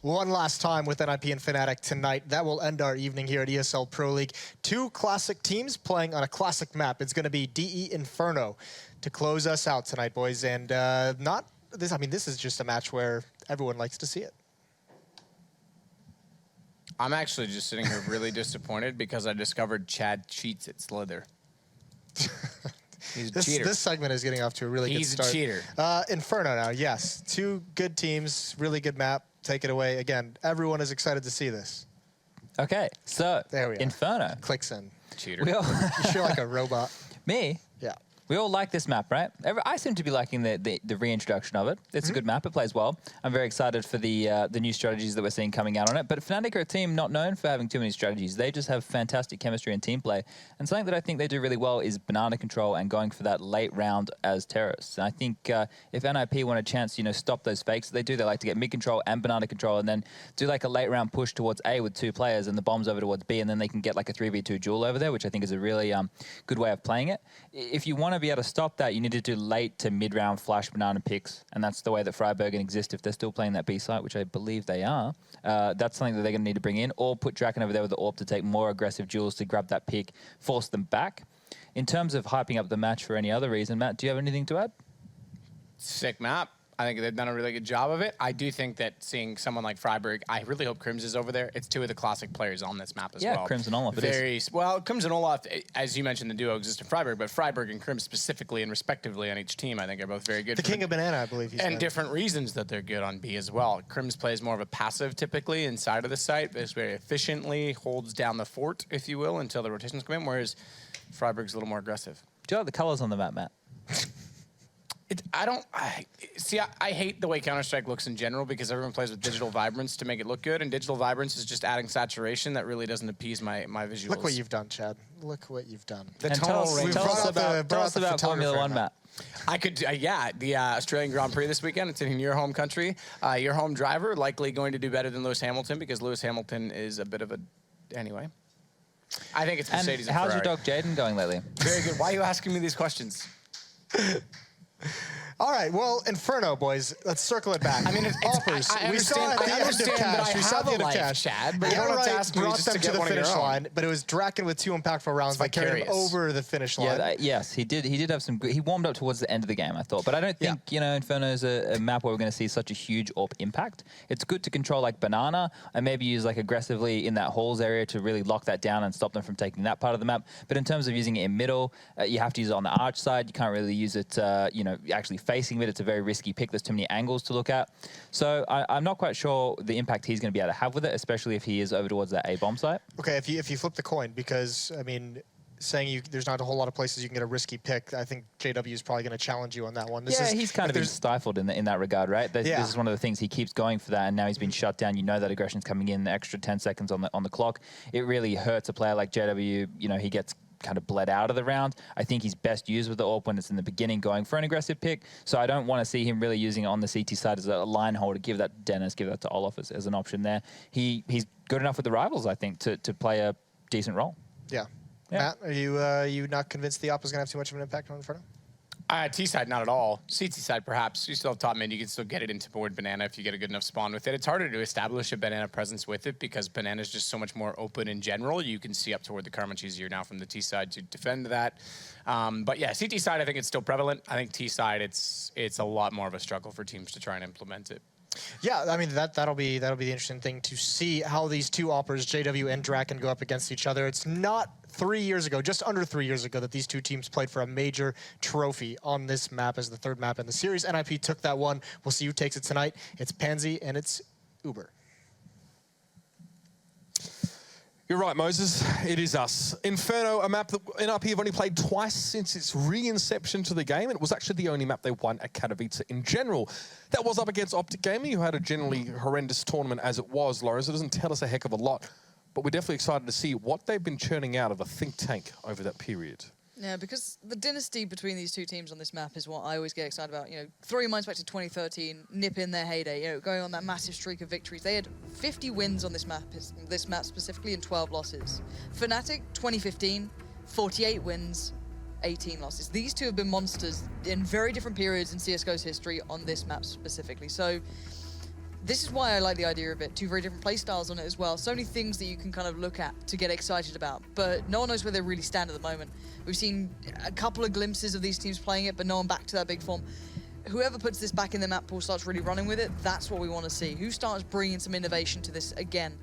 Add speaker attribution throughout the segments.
Speaker 1: one last time with NiP and Fnatic tonight. That will end our evening here at ESL Pro League. Two classic teams playing on a classic map. It's going to be DE Inferno to close us out tonight, boys. And this is just a match where everyone likes to see it.
Speaker 2: I'm actually just sitting here really disappointed because I discovered Chad cheats at Slither. He's a cheater.
Speaker 1: This segment is getting off to a really good start.
Speaker 2: He's a cheater.
Speaker 1: Inferno now, yes. Two good teams, really good map. Take it away. Again, everyone is excited to see this.
Speaker 3: Okay, so
Speaker 1: there we are.
Speaker 3: Inferno.
Speaker 1: Clicks in.
Speaker 2: Cheater.
Speaker 1: You're sure like a robot.
Speaker 3: Me?
Speaker 1: Yeah.
Speaker 3: We all like this map, right? I seem to be liking the reintroduction of it. It's a good map. It plays well. I'm very excited for the new strategies that we're seeing coming out on it. But Fnatic are a team not known for having too many strategies. They just have fantastic chemistry and team play. And something that I think they do really well is banana control and going for that late round as terrorists. And I think if NiP want a chance, stop those fakes, they do. They like to get mid control and banana control and then do like a late round push towards A with two players and the bombs over towards B, and then they can get like a 3v2 duel over there, which I think is a really good way of playing it. If you want to be able to stop that, you need to do late to mid-round flash banana picks, and that's the way that Freiburg exist if they're still playing that B site, which I believe they are. That's something that they're going to need to bring in, or put Draken over there with the AWP to take more aggressive duels to grab that pick, force them back. In terms of hyping up the match for any other reason, Matt, do you have anything to add?
Speaker 2: Sick map. I think they've done a really good job of it. I do think that seeing someone like Freiburg, I really hope Crims is over there. It's two of the classic players on this map as well.
Speaker 3: Yeah, Crims and Olaf.
Speaker 2: Well, Crims and Olaf, as you mentioned, the duo exists in Freiburg, but Freiburg and Crims specifically and respectively on each team, I think are both very good.
Speaker 1: The king of banana, I believe.
Speaker 2: And different reasons that they're good on B as well. Crims plays more of a passive typically inside of the site, but very efficiently holds down the fort, if you will, until the rotations come in, whereas Freiburg's a little more aggressive.
Speaker 3: Do you like the colors on the map, Matt?
Speaker 2: I hate the way Counter-Strike looks in general because everyone plays with digital vibrance to make it look good, and digital vibrance is just adding saturation that really doesn't appease my visuals.
Speaker 1: Look what you've done, Chad. Look what you've done.
Speaker 3: Tell us about Formula One, Matt.
Speaker 2: I could, the Australian Grand Prix this weekend. It's in your home country. Your home driver likely going to do better than Lewis Hamilton because Lewis Hamilton is a bit of a... Anyway. I think it's Mercedes and
Speaker 3: how's
Speaker 2: Ferrari.
Speaker 3: your dog Jaden going lately?
Speaker 2: Very good. Why are you asking me these questions?
Speaker 1: All right, well, Inferno, boys, let's circle it back. I mean, offers.
Speaker 2: We saw at the end of Cash.
Speaker 1: We saw at the end of Cash.
Speaker 2: Chad, but you don't have to ask me
Speaker 1: brought
Speaker 2: just
Speaker 1: them
Speaker 2: to
Speaker 1: to
Speaker 2: get
Speaker 1: the
Speaker 2: one of your
Speaker 1: finish
Speaker 2: own.
Speaker 1: line, but it was Draken with two impactful rounds that carried him over the finish line.
Speaker 3: Yeah, yes, he did. He did have some good. He warmed up towards the end of the game, I thought. But I don't think Inferno is a map where we're going to see such a huge AWP impact. It's good to control like banana and maybe use like aggressively in that halls area to really lock that down and stop them from taking that part of the map. But in terms of using it in middle, you have to use it on the arch side. You can't really use it, actually facing mid. It's a very risky pick. There's too many angles to look at. So I'm not quite sure the impact he's going to be able to have with it, especially if he is over towards that A bomb site.
Speaker 1: Okay, if you flip the coin, because, I mean, saying there's not a whole lot of places you can get a risky pick, I think JW is probably going to challenge you on that one.
Speaker 3: He's kind of been stifled in that regard, right? This is one of the things. He keeps going for that, and now he's been shut down. You know that aggression's coming in, the extra 10 seconds on the clock. It really hurts a player like JW. He gets kind of bled out of the round. I think he's best used with the AWP when it's in the beginning going for an aggressive pick. So I don't want to see him really using it on the CT side as a line holder. Give that to Dennis, give that to Olaf as an option there. He's good enough with the rivals, I think, to play a decent role.
Speaker 1: Yeah. Matt, are you not convinced the AWP is going to have too much of an impact on Inferno?
Speaker 2: T side, not at all. CT side, perhaps. You still have top mid. You can still get it into board banana if you get a good enough spawn with it. It's harder to establish a banana presence with it because banana is just so much more open in general. You can see up toward the car much easier now from the T side to defend that. But yeah, CT side, I think it's still prevalent. I think T side, it's a lot more of a struggle for teams to try and implement it.
Speaker 1: Yeah, I mean that'll be the interesting thing to see how these two operas, JW and Draken, go up against each other. It's not 3 years ago, just under 3 years ago, that these two teams played for a major trophy on this map as the third map in the series. NiP took that one. We'll see who takes it tonight. It's Pansy and it's Uber.
Speaker 4: You're right, Moses. It is us. Inferno, a map that NiP have only played twice since its re-inception to the game. It was actually the only map they won at Katowice in general. That was up against Optic Gaming, who had a generally horrendous tournament as it was, Lawrence. It doesn't tell us a heck of a lot, but we're definitely excited to see what they've been churning out of a think tank over that period.
Speaker 5: Yeah, because the dynasty between these two teams on this map is what I always get excited about. Throwing your minds back to 2013, NiP in their heyday, going on that massive streak of victories. They had 50 wins on this map specifically, and 12 losses. Fnatic, 2015, 48 wins, 18 losses. These two have been monsters in very different periods in CSGO's history on this map specifically. So this is why I like the idea of it. Two very different play styles on it as well. So many things that you can kind of look at to get excited about, but no one knows where they really stand at the moment. We've seen a couple of glimpses of these teams playing it, but no one back to that big form. Whoever puts this back in the map pool starts really running with it, that's what we want to see. Who starts bringing some innovation to this again?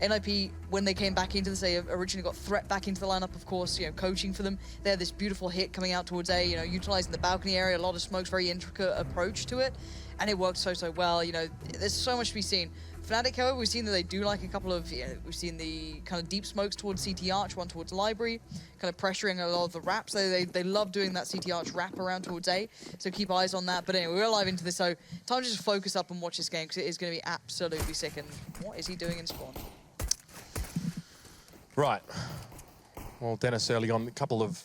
Speaker 5: NiP, when they came back into this, they originally got Threat back into the lineup, of course, you know, coaching for them. They had this beautiful hit coming out towards A, you know, utilizing the balcony area, a lot of smokes, very intricate approach to it, and it worked so well. You know, there's so much to be seen. Fnatic, however, we've seen that they do like a couple of, you know, we've seen the kind of deep smokes towards CT Arch, one towards Library, kind of pressuring a lot of the wraps. They love doing that CT Arch wrap around towards A, so keep eyes on that. But anyway, we're live into this, so time to just focus up and watch this game, because it is going to be absolutely sick. And what is he doing in spawn?
Speaker 4: Right. Well, Dennis early on, a couple of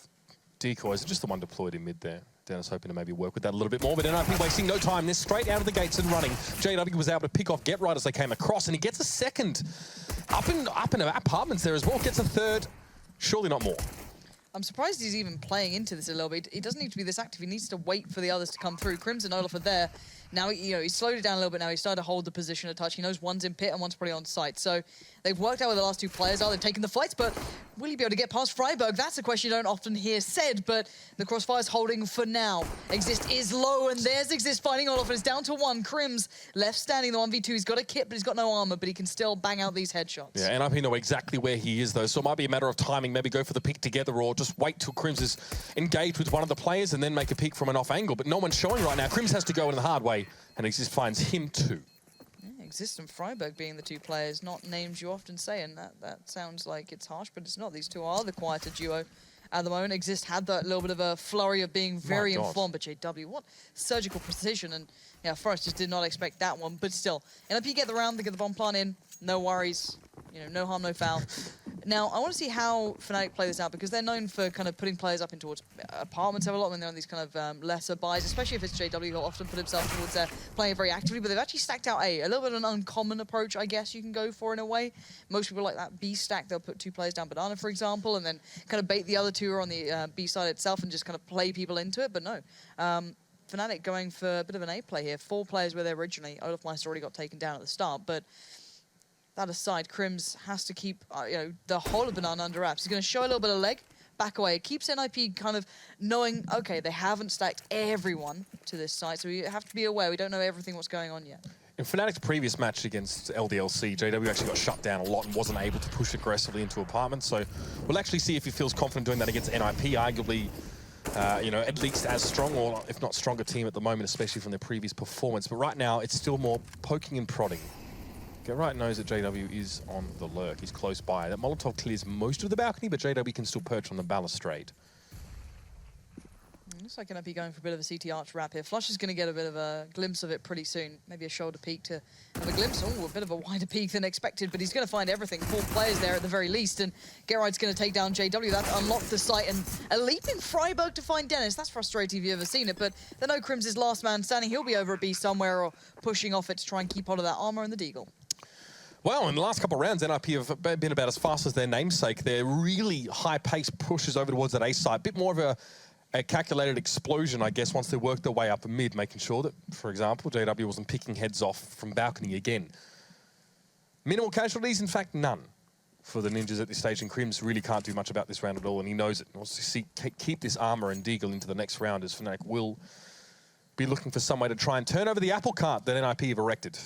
Speaker 4: decoys, just the one deployed in mid there. Dennis hoping to maybe work with that a little bit more, but NiP wasting no time. They're straight out of the gates and running. JW was able to pick off Get Right as they came across, and he gets a second. Up in apartments there as well, gets a third. Surely not more.
Speaker 5: I'm surprised he's even playing into this a little bit. He doesn't need to be this active. He needs to wait for the others to come through. Crimson Olaf are there. Now, you know, he's slowed it down a little bit now. He's started to hold the position a touch. He knows one's in pit and one's probably on site. So they've worked out where the last two players are. They've taken the fights, but will he be able to get past Freiburg? That's a question you don't often hear said, but the Crossfire's holding for now. Exist is low, and there's Exist fighting Olaf, and it's down to one. Crims left standing, the 1v2. He's got a kit, but he's got no armor, but he can still bang out these headshots.
Speaker 4: Yeah, NiP know exactly where he is, though, so it might be a matter of timing. Maybe go for the pick together, or just wait till Crims is engaged with one of the players and then make a pick from an off angle, but no one's showing right now. Crims has to go in the hard way, and Exist finds him too.
Speaker 5: Yeah, Exist and Freiburg being the two players, not names you often say, and that sounds like it's harsh, but it's not. These two are the quieter duo at the moment. Exist had that little bit of a flurry of being very informed, but JW, what surgical precision, and yeah, Forrest just did not expect that one, but still. And if you get the round, they get the bomb plant in, no worries, you know, no harm, no foul. Now, I want to see how Fnatic play this out, because they're known for kind of putting players up in towards apartments a lot when they're on these kind of lesser buys, especially if it's JW. He'll often put himself towards there, playing very actively, but they've actually stacked out A. A little bit of an uncommon approach, I guess you can go for in a way. Most people like that B stack. They'll put two players down Banana, for example, and then kind of bait the other two on the B side itself and just kind of play people into it, but no. Fnatic going for a bit of an A play here. 4 players were there originally. Olaf Meister already got taken down at the start, but that aside, Crims has to keep you know, the whole of Banana under wraps. He's going to show a little bit of leg, back away. It keeps NiP kind of knowing, okay, they haven't stacked everyone to this site, so we have to be aware. We don't know everything what's going on yet.
Speaker 4: In Fnatic's previous match against LDLC, JW actually got shut down a lot and wasn't able to push aggressively into apartments, so we'll actually see if he feels confident doing that against NiP, arguably you know, at least as strong, or if not stronger team at the moment, especially from their previous performance. But right now, it's still more poking and prodding. Get Right knows that JW is on the lurk. He's close by. That Molotov clears most of the balcony, but JW can still perch on the balustrade.
Speaker 5: Looks like NiP going for a bit of a CT Arch wrap here. Flush is going to get a bit of a glimpse of it pretty soon. Maybe a shoulder peek to have a glimpse. Oh, a bit of a wider peek than expected, but he's going to find everything. 4 players there at the very least, and Get Right's going to take down JW. That unlocked the site, and a leap in Freiburg to find Dennis. That's frustrating if you've ever seen it, but they know Crims is last man standing. He'll be over a B somewhere or pushing off it to try and keep hold of that armor and the deagle.
Speaker 4: Well, in the last couple of rounds, NiP have been about as fast as their namesake. They're really high-paced pushes over towards that A side. Bit more of a calculated explosion, I guess, once they worked their way up the mid, making sure that, for example, JW wasn't picking heads off from balcony again. Minimal casualties, in fact, none for the Ninjas at this stage, and Crims really can't do much about this round at all, and he knows it. He wants to keep this armor and deagle into the next round, as Fnatic will be looking for some way to try and turn over the apple cart that NiP have erected.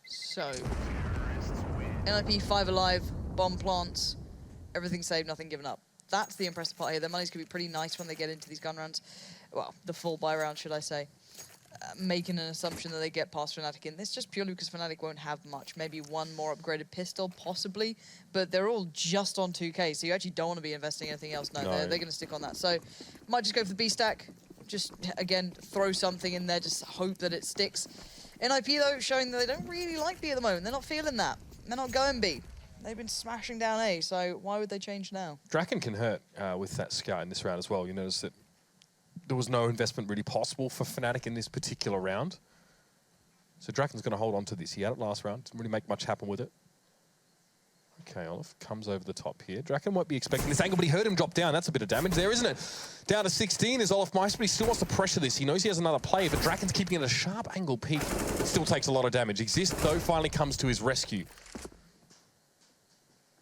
Speaker 5: So, NiP 5 alive, bomb plants, everything saved, nothing given up. That's the impressive part here. Their money's going to be pretty nice when they get into these gun rounds. Well, the full buy round, should I say. Making an assumption that they get past Fnatic in this, just purely because Fnatic won't have much. Maybe one more upgraded pistol, possibly, but they're all just on 2K, so you actually don't want to be investing anything else. No. They're going to stick on that. So, might just go for the B stack. Just, again, throw something in there, just hope that it sticks. NiP, though, showing that they don't really like B at the moment. They're not feeling that. They're not going B. They've been smashing down A, so why would they change now?
Speaker 4: Draken can hurt with that scout in this round as well. You notice that there was no investment really possible for Fnatic in this particular round. So Draken's going to hold on to this. He had it last round. Didn't really make much happen with it. Okay, Olaf comes over the top here. Draken won't be expecting this angle, but he heard him drop down. That's a bit of damage there, isn't it? Down to 16 is Olaf Meister, but he still wants to pressure this. He knows he has another play, but Draken's keeping it a sharp angle peak. Still takes a lot of damage. Exist, though, finally comes to his rescue.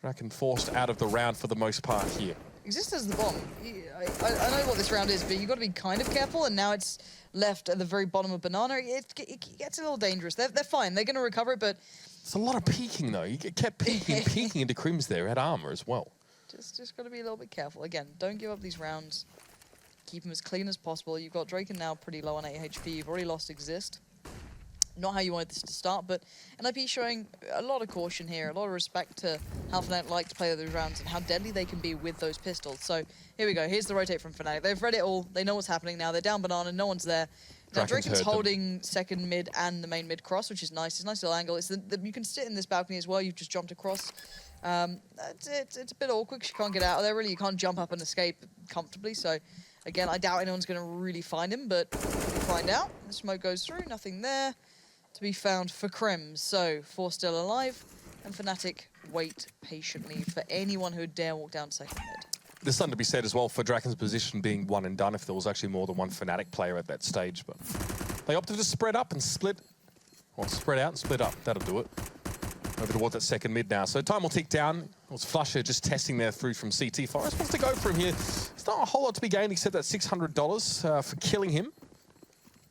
Speaker 4: Draken forced out of the round for the most part here.
Speaker 5: Exist as the bomb. I know what this round is, but you've got to be kind of careful, and now it's left at the very bottom of Banana. It gets a little dangerous. They're fine. They're going to recover it, but...
Speaker 4: It's a lot of peeking, though. You kept peeking into Crims there. Had armor as well.
Speaker 5: Just got to be a little bit careful. Again, don't give up these rounds. Keep them as clean as possible. You've got Draken now pretty low on 8 HP. You've already lost Exist. Not how you wanted this to start, but NiP showing a lot of caution here, a lot of respect to how Fnatic like to play those rounds and how deadly they can be with those pistols. So here we go. Here's the rotate from Fnatic. They've read it all. They know what's happening now. They're down Banana. No one's there. Now Draken's holding second mid and the main mid cross, which is nice. It's a nice little angle. It's you can sit in this balcony as well. You've just jumped across. It's a bit awkward because you can't get out of there, really. You can't jump up and escape comfortably. So, again, I doubt anyone's going to really find him, but we'll find out. The smoke goes through. Nothing there to be found for Crims. So, 4 still alive, and Fnatic wait patiently for anyone who would dare walk down second mid.
Speaker 4: There's something to be said as well for Draken's position being one and done if there was actually more than one Fnatic player at that stage, but they opted to spread up and split, or spread out and split up. That'll do it. Over towards that second mid now. So time will tick down. It was Flusher just testing there through from CT. Forest wants to go for him here. There's not a whole lot to be gained except that $600 for killing him.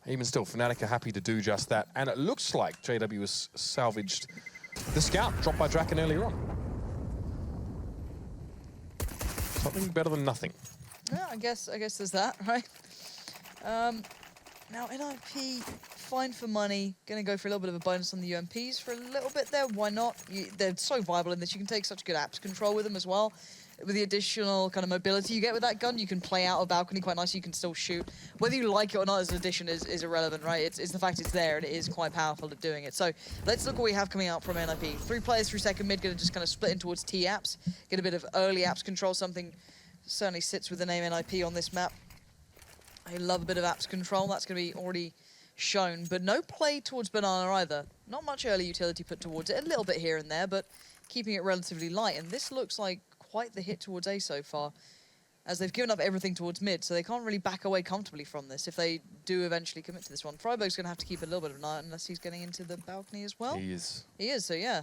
Speaker 4: Even still, Fnatic are happy to do just that. And it looks like JW has salvaged the scout dropped by Draken earlier on. Something better than nothing.
Speaker 5: Yeah, I guess there's that, right? Now NiP, fine for money, gonna go for a little bit of a bonus on the UMPs for a little bit there. Why not? They're so viable in this. You can take such good apps control with them as well. With the additional kind of mobility you get with that gun, you can play out a balcony quite nicely. You can still shoot. Whether you like it or not as an addition is irrelevant, right? It's the fact it's there and it is quite powerful at doing it. So let's look what we have coming out from NiP. 3 players through second mid, gonna just kind of split in towards T apps, get a bit of early apps control. Something certainly sits with the name NiP on this map. I love a bit of apps control. That's going to be already shown, but no play towards Banana either. Not much early utility put towards it. A little bit here and there, but keeping it relatively light. And this looks like quite the hit towards A so far, as they've given up everything towards mid, so they can't really back away comfortably from this if they do eventually commit to this one. Freiburg's going to have to keep a little bit of an eye unless he's getting into the balcony as well.
Speaker 4: He is.
Speaker 5: He is, so yeah.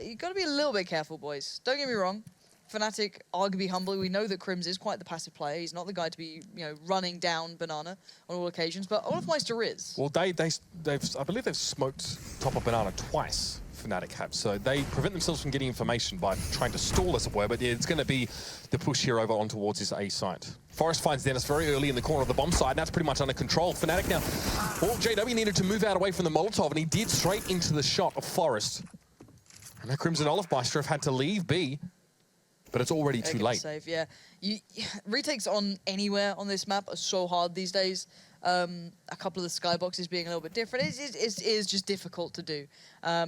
Speaker 5: You've got to be a little bit careful, boys. Don't get me wrong. Fnatic are going to be humble. We know that Crims is quite the passive player. He's not the guy to be, running down Banana on all occasions, but Olaf Meister is.
Speaker 4: Well, I believe they've smoked top of Banana twice, Fnatic have. So they prevent themselves from getting information by trying to stall, as it were, but yeah, it's going to be the push here over on towards his A site. Forest finds Dennis very early in the corner of the bomb side, and that's pretty much under control. Fnatic now, well, JW needed to move out away from the Molotov, and he did straight into the shot of Forest. And now Crims and Olaf Meister have had to leave B. But it's already too late.
Speaker 5: Save, yeah. Retakes on anywhere on this map are so hard these days. A couple of the skyboxes being a little bit different. It is just difficult to do.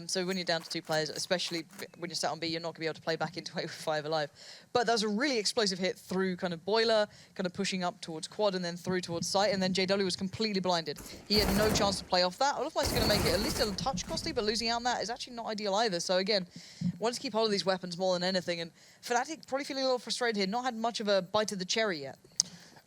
Speaker 5: So when you're down to 2 players, especially when you're sat on B, you're not going to be able to play back into A with 5 alive. But that was a really explosive hit through kind of Boiler, kind of pushing up towards Quad and then through towards Site, and then JW was completely blinded. He had no chance to play off that. Olaf Meister's going to make it at least a touch costly, but losing out on that is actually not ideal either. So again, want to keep hold of these weapons more than anything, and Fnatic probably feeling a little frustrated here, not had much of a bite of the cherry yet.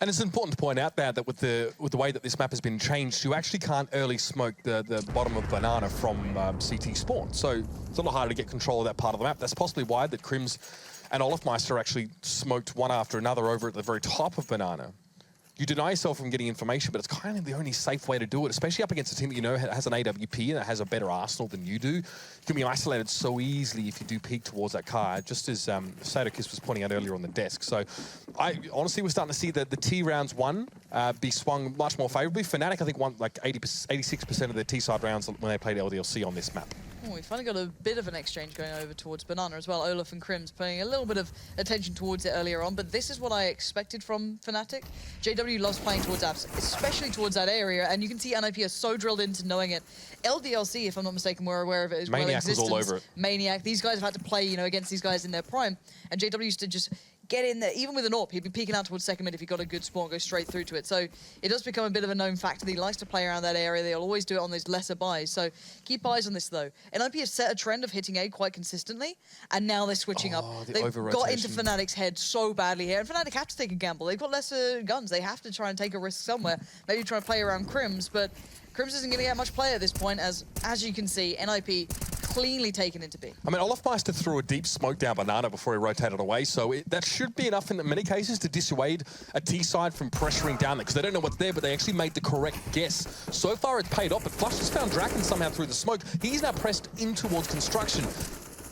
Speaker 4: And it's important to point out there that with the way that this map has been changed, you actually can't early smoke the bottom of Banana from CT spawn. So it's a lot harder to get control of that part of the map. That's possibly why that Crims and Olaf Meister actually smoked one after another over at the very top of Banana. You deny yourself from getting information, but it's kind of the only safe way to do it, especially up against a team that you know has an AWP and that has a better arsenal than you do. You can be isolated so easily if you do peek towards that car, just as Sadokis was pointing out earlier on the desk. So I honestly was starting to see the T rounds won be swung much more favorably. Fnatic, I think, won like 86% of their T-side rounds when they played LDLC on this map.
Speaker 5: Oh, we finally got a bit of an exchange going over towards Banana as well. Olaf and Crims paying a little bit of attention towards it earlier on, but this is what I expected from Fnatic. JW loves playing towards apps, especially towards that area, and you can see NiP are so drilled into knowing it. LDLC, if I'm not mistaken, we're aware of it as well.
Speaker 4: Maniac was all over it.
Speaker 5: Maniac. These guys have had to play, against these guys in their prime, and JW used to just get in there. Even with an AWP, he'd be peeking out towards second mid if he got a good spawn, go straight through to it. So it does become a bit of a known factor that he likes to play around that area. They'll always do it on those lesser buys. So keep eyes on this, though. NiP has set a trend of hitting A quite consistently, and now they're switching up. They've got into Fnatic's head so badly here, and Fnatic have to take a gamble. They've got lesser guns. They have to try and take a risk somewhere. Maybe try and play around Crims, but Crims isn't going to get much play at this point, as you can see, NiP cleanly taken into B.
Speaker 4: I mean, Olofmeister threw a deep smoke down Banana before he rotated away, so that should be enough in many cases to dissuade a T side from pressuring down there, because they don't know what's there, but they actually made the correct guess. So far, it's paid off, but Flush has found Draken somehow through the smoke. He's now pressed in towards construction.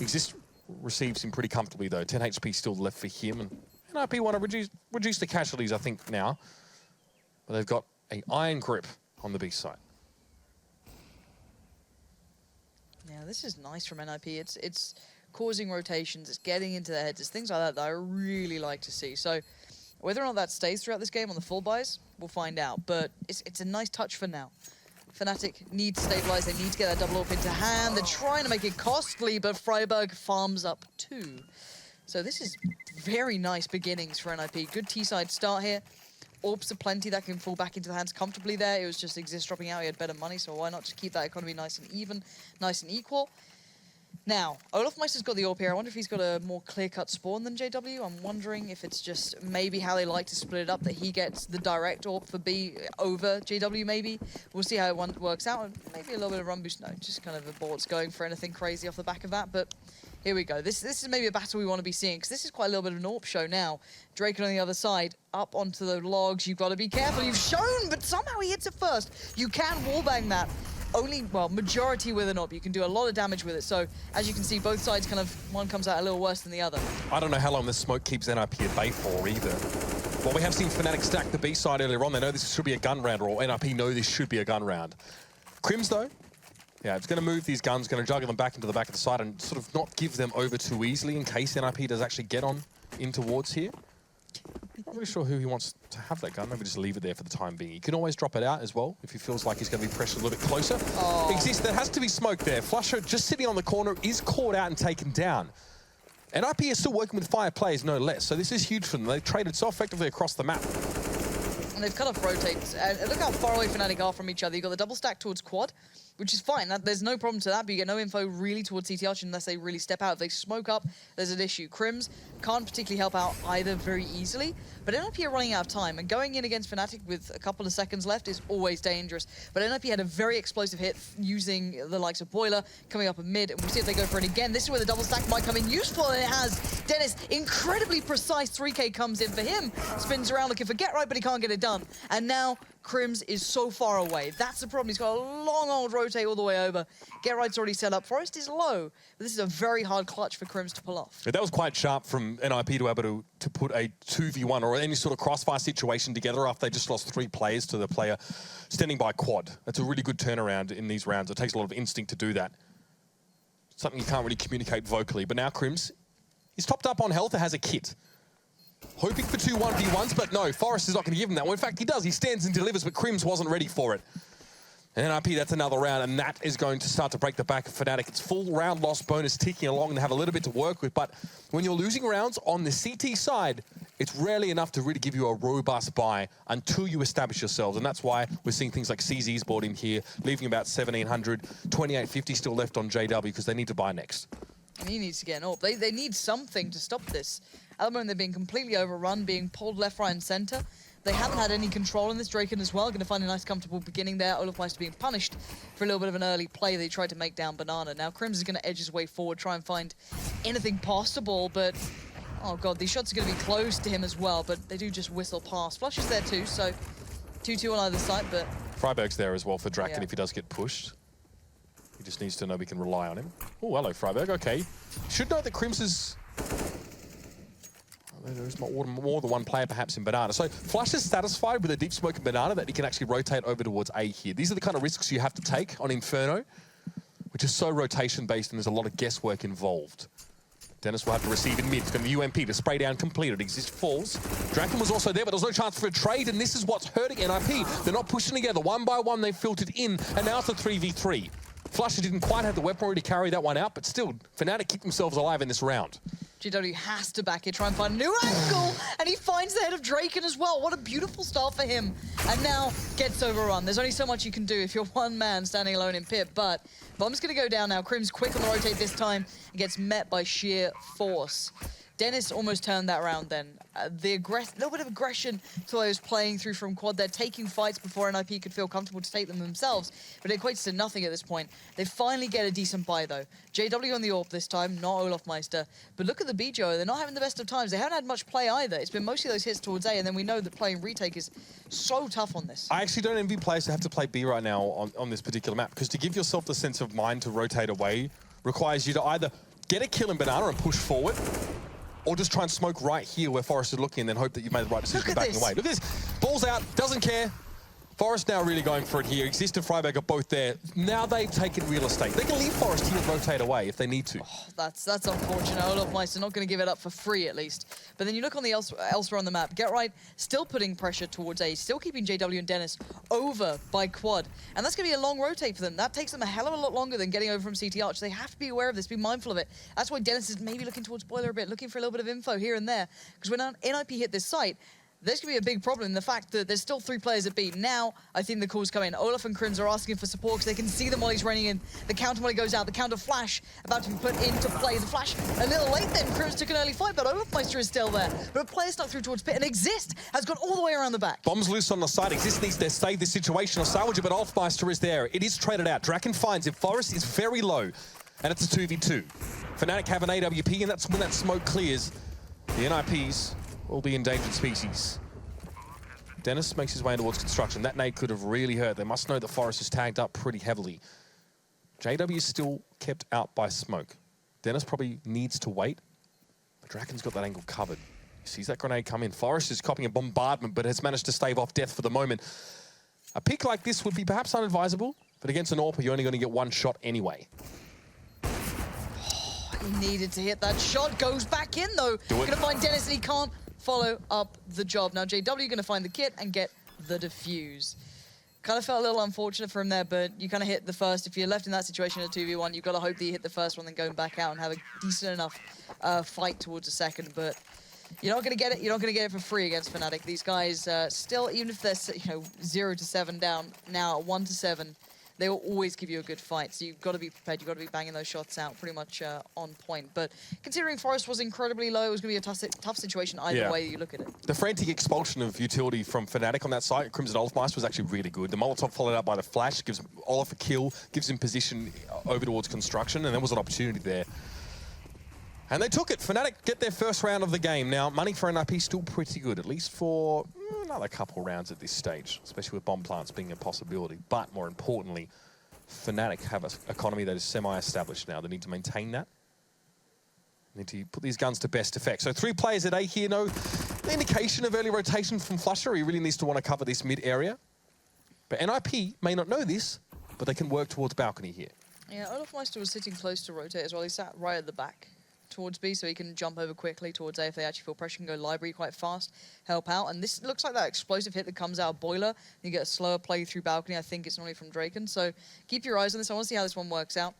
Speaker 4: Exist receives him pretty comfortably, though. 10 HP still left for him, and NiP want to reduce the casualties, I think, now. But they've got an iron grip on the B side.
Speaker 5: Yeah, this is nice from NiP. It's causing rotations, it's getting into their heads. It's things like that I really like to see. So whether or not that stays throughout this game on the full buys, we'll find out. But it's a nice touch for now. Fnatic need to stabilize. They need to get that double AWP into hand. They're trying to make it costly, but Freiburg farms up too. So this is very nice beginnings for NiP. Good T-side start here. AWPs are plenty that can fall back into the hands comfortably there. It was just Exist dropping out. He had better money, so why not just keep that economy nice and even, nice and equal. Now, Olofmeister's got the AWP here. I wonder if he's got a more clear-cut spawn than JW. I'm wondering if it's just maybe how they like to split it up, that he gets the direct AWP for B over JW maybe. We'll see how it works out. Maybe a little bit of run boost. No, just kind of a board's going for anything crazy off the back of that, but here we go. This is maybe a battle we want to be seeing, because this is quite a little bit of an AWP show now. Draken on the other side, up onto the logs. You've got to be careful. You've shown, but somehow he hits it first. You can wallbang that. Only, well, majority with an AWP. You can do a lot of damage with it. So, as you can see, both sides kind of, one comes out a little worse than the other.
Speaker 4: I don't know how long this smoke keeps NiP at bay for either. Well, we have seen Fnatic stack the B side earlier on. They know this should be a gun round, or NiP know this should be a gun round. Crims, though, yeah, it's going to move these guns, going to juggle them back into the back of the side and sort of not give them over too easily in case NiP does actually get on in towards here. Not really sure who he wants to have that gun. Maybe just leave it there for the time being. He can always drop it out as well if he feels like he's going to be pressured a little bit closer.
Speaker 5: Oh.
Speaker 4: Exist, there has to be smoke there. Flusher, just sitting on the corner, is caught out and taken down. NiP is still working with 5 players, no less. So this is huge for them. They've traded so effectively across the map.
Speaker 5: And they've cut off rotates. Look how far away Fnatic are from each other. You've got the double stack towards quad, which is fine. There's no problem to that, but you get no info really towards CT Arch unless they really step out. If they smoke up, there's an issue. Crims can't particularly help out either very easily, but NiP are running out of time, and going in against Fnatic with a couple of seconds left is always dangerous. But NiP had a very explosive hit using the likes of Boiler coming up a mid, and we'll see if they go for it again. This is where the double stack might come in useful, and it has. Dennis, incredibly precise 3K comes in for him. Spins around looking for Get Right, but he can't get it done. And now Crims is so far away. That's the problem. He's got a long old rotate all the way over. Get Right's already set up. Forest is low, but this is a very hard clutch for Crims to pull off.
Speaker 4: Yeah, that was quite sharp from NiP to be able to put a 2v1 or any sort of crossfire situation together after they just lost 3 players to the player standing by quad. That's a really good turnaround in these rounds. It takes a lot of instinct to do that. Something you can't really communicate vocally. But now Crims, he's topped up on health and has a kit. Hoping for 2 1v1s, but no, Forest is not going to give him that. Well, in fact, he does. He stands and delivers, but Crims wasn't ready for it. And NiP, that's another round, and that is going to start to break the back of Fnatic. It's full round loss bonus ticking along and have a little bit to work with, but when you're losing rounds on the CT side, it's rarely enough to really give you a robust buy until you establish yourselves, and that's why we're seeing things like CZ's bought in here, leaving about 1,700, 2,850 still left on JW because they need to buy next.
Speaker 5: And he needs to get an AWP. They need something to stop this. At the moment, they're being completely overrun, being pulled left, right, and center. They haven't had any control in this. Draken as well, going to find a nice, comfortable beginning there. Olofmeister being punished for a little bit of an early play that he tried to make down Banana. Now, Crims is going to edge his way forward, try and find anything possible, but oh god, these shots are going to be close to him as well, but they do just whistle past. Flush is there too, so 2-2 on either side, but
Speaker 4: Freiburg's there as well for Draken
Speaker 5: yeah.
Speaker 4: if he does get pushed. He just needs to know we can rely on him. Oh, hello, Freiburg. Okay. Should note that Crims is... There's more than one player perhaps in Banana. So Flush is satisfied with a deep smoke in Banana that he can actually rotate over towards A here. These are the kind of risks you have to take on Inferno, which is so rotation-based and there's a lot of guesswork involved. Dennis will have to receive in mid. It's going to be UMP to spray down completed. Exist falls. Draken was also there, but there's no chance for a trade, and this is what's hurting NiP. They're not pushing together. One by one, they filtered in, and now it's a 3v3. Flusher didn't quite have the weaponry to carry that one out, but still, Fnatic keep themselves alive in this round.
Speaker 5: JW has to back it, try and find a new angle, and he finds the head of Draken as well. What a beautiful start for him. And now gets overrun. There's only so much you can do if you're one man standing alone in pit, but Bomb's gonna go down now. Crim's quick on the rotate this time and gets met by sheer force. Dennis almost turned that around then. Little bit of aggression to what he was playing through from quad. They're taking fights before NiP could feel comfortable to take them themselves, but it equates to nothing at this point. They finally get a decent buy though. JW on the AWP this time, not Olofmeister. But look at the BJO, they're not having the best of times. They haven't had much play either. It's been mostly those hits towards A, and then we know that playing retake is so tough on this.
Speaker 4: I actually don't envy players who have to play B right now on this particular map, because to give yourself the sense of mind to rotate away requires you to either get a kill in Banana and push forward, or just try and smoke right here where Forest is looking and then hope that you've made the right decision backing away. Look at this. Ball's out, doesn't care. Forest now really going for it here. Exist and Freiberg are both there. Now they've taken real estate. They can leave Forest here and rotate away if they need to.
Speaker 5: Oh, that's unfortunate. Olofmeister not going to give it up for free at least. But then you look on the elsewhere on the map. Get Right still putting pressure towards A, still keeping JW and Dennis over by quad. And that's going to be a long rotate for them. That takes them a hell of a lot longer than getting over from CT Arch. They have to be aware of this, be mindful of it. That's why Dennis is maybe looking towards Boiler a bit, looking for a little bit of info here and there. Because when NiP hit this site, there's going to be a big problem in the fact that there's still 3 players at B. Now, I think the calls come in. Olaf and Crims are asking for support because they can see them while he's running in. The counter while he goes out. The counter flash about to be put into play. The flash a little late then. Crims took an early fight, but Olofmeister is still there. But a player stuck through towards pit, and Exist has gone all the way around the back.
Speaker 4: Bombs loose on the side. Exist needs to save this situation or salvage it, but Olofmeister is there. It is traded out. Draken finds it. Forest is very low, and it's a 2v2. Fnatic have an AWP, and that's when that smoke clears. The NiPs will be endangered species. Dennis makes his way towards construction. That nade could have really hurt. They must know that Forest is tagged up pretty heavily. JW is still kept out by smoke. Dennis probably needs to wait, but Draken's got that angle covered. He sees that grenade come in. Forest is copying a bombardment, but has managed to stave off death for the moment. A pick like this would be perhaps unadvisable, but against an AWP, you're only going to get one shot anyway.
Speaker 5: He needed to hit that shot. Goes back in, though. Going to find Dennis, and he can't follow up the job. Now, JW going to find the kit and get the defuse. Kind of felt a little unfortunate for him there, but you kind of hit the first. If you're left in that situation at 2v1, you've got to hope that you hit the first one, then going back out and have a decent enough fight towards the second. But you're not going to get it. You're not going to get it for free against Fnatic. These guys still, even if they're 0 to 7 down, now 1 to 7, they will always give you a good fight. So you've got to be prepared. You've got to be banging those shots out pretty much on point. But considering Forest was incredibly low, it was going to be a tough situation either way you look at it.
Speaker 4: The frantic expulsion of utility from Fnatic on that site, Crimson Olofmeister, was actually really good. The Molotov followed up by the flash, gives Olaf a kill, gives him position over towards construction, and there was an opportunity there. And they took it. Fnatic get their first round of the game. Now, money for NiP still pretty good, at least for another couple rounds at this stage, especially with bomb plants being a possibility. But more importantly, Fnatic have an economy that is semi-established now. They need to maintain that. They need to put these guns to best effect. So 3 players at A here. No indication of early rotation from Flusher. He really needs to want to cover this mid area. But NiP may not know this, but they can work towards balcony here.
Speaker 5: Yeah, Olofmeister was sitting close to rotate as well. He sat right at the back towards B, so he can jump over quickly towards A if they actually feel pressure, can go library quite fast, help out. And this looks like that explosive hit that comes out of Boiler. You get a slower play through balcony. I think it's normally from Draken. So keep your eyes on this. I want to see how this one works out.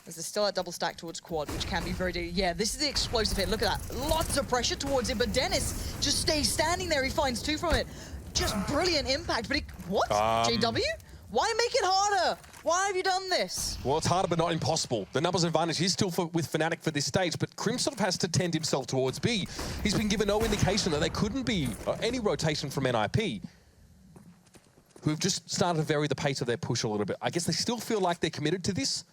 Speaker 5: As there's still that double stack towards quad, which can be very dangerous. Yeah, this is the explosive hit. Look at that. Lots of pressure towards it, but Dennis just stays standing there. He finds 2 from it. Just brilliant impact. But what? JW? Why make it harder? Why have you done this?
Speaker 4: Well, it's harder, but not impossible. The numbers advantage is still with Fnatic for this stage, but Crim sort of has to tend himself towards B. He's been given no indication that there couldn't be any rotation from NiP, who have just started to vary the pace of their push a little bit. I guess they still feel like they're committed to this,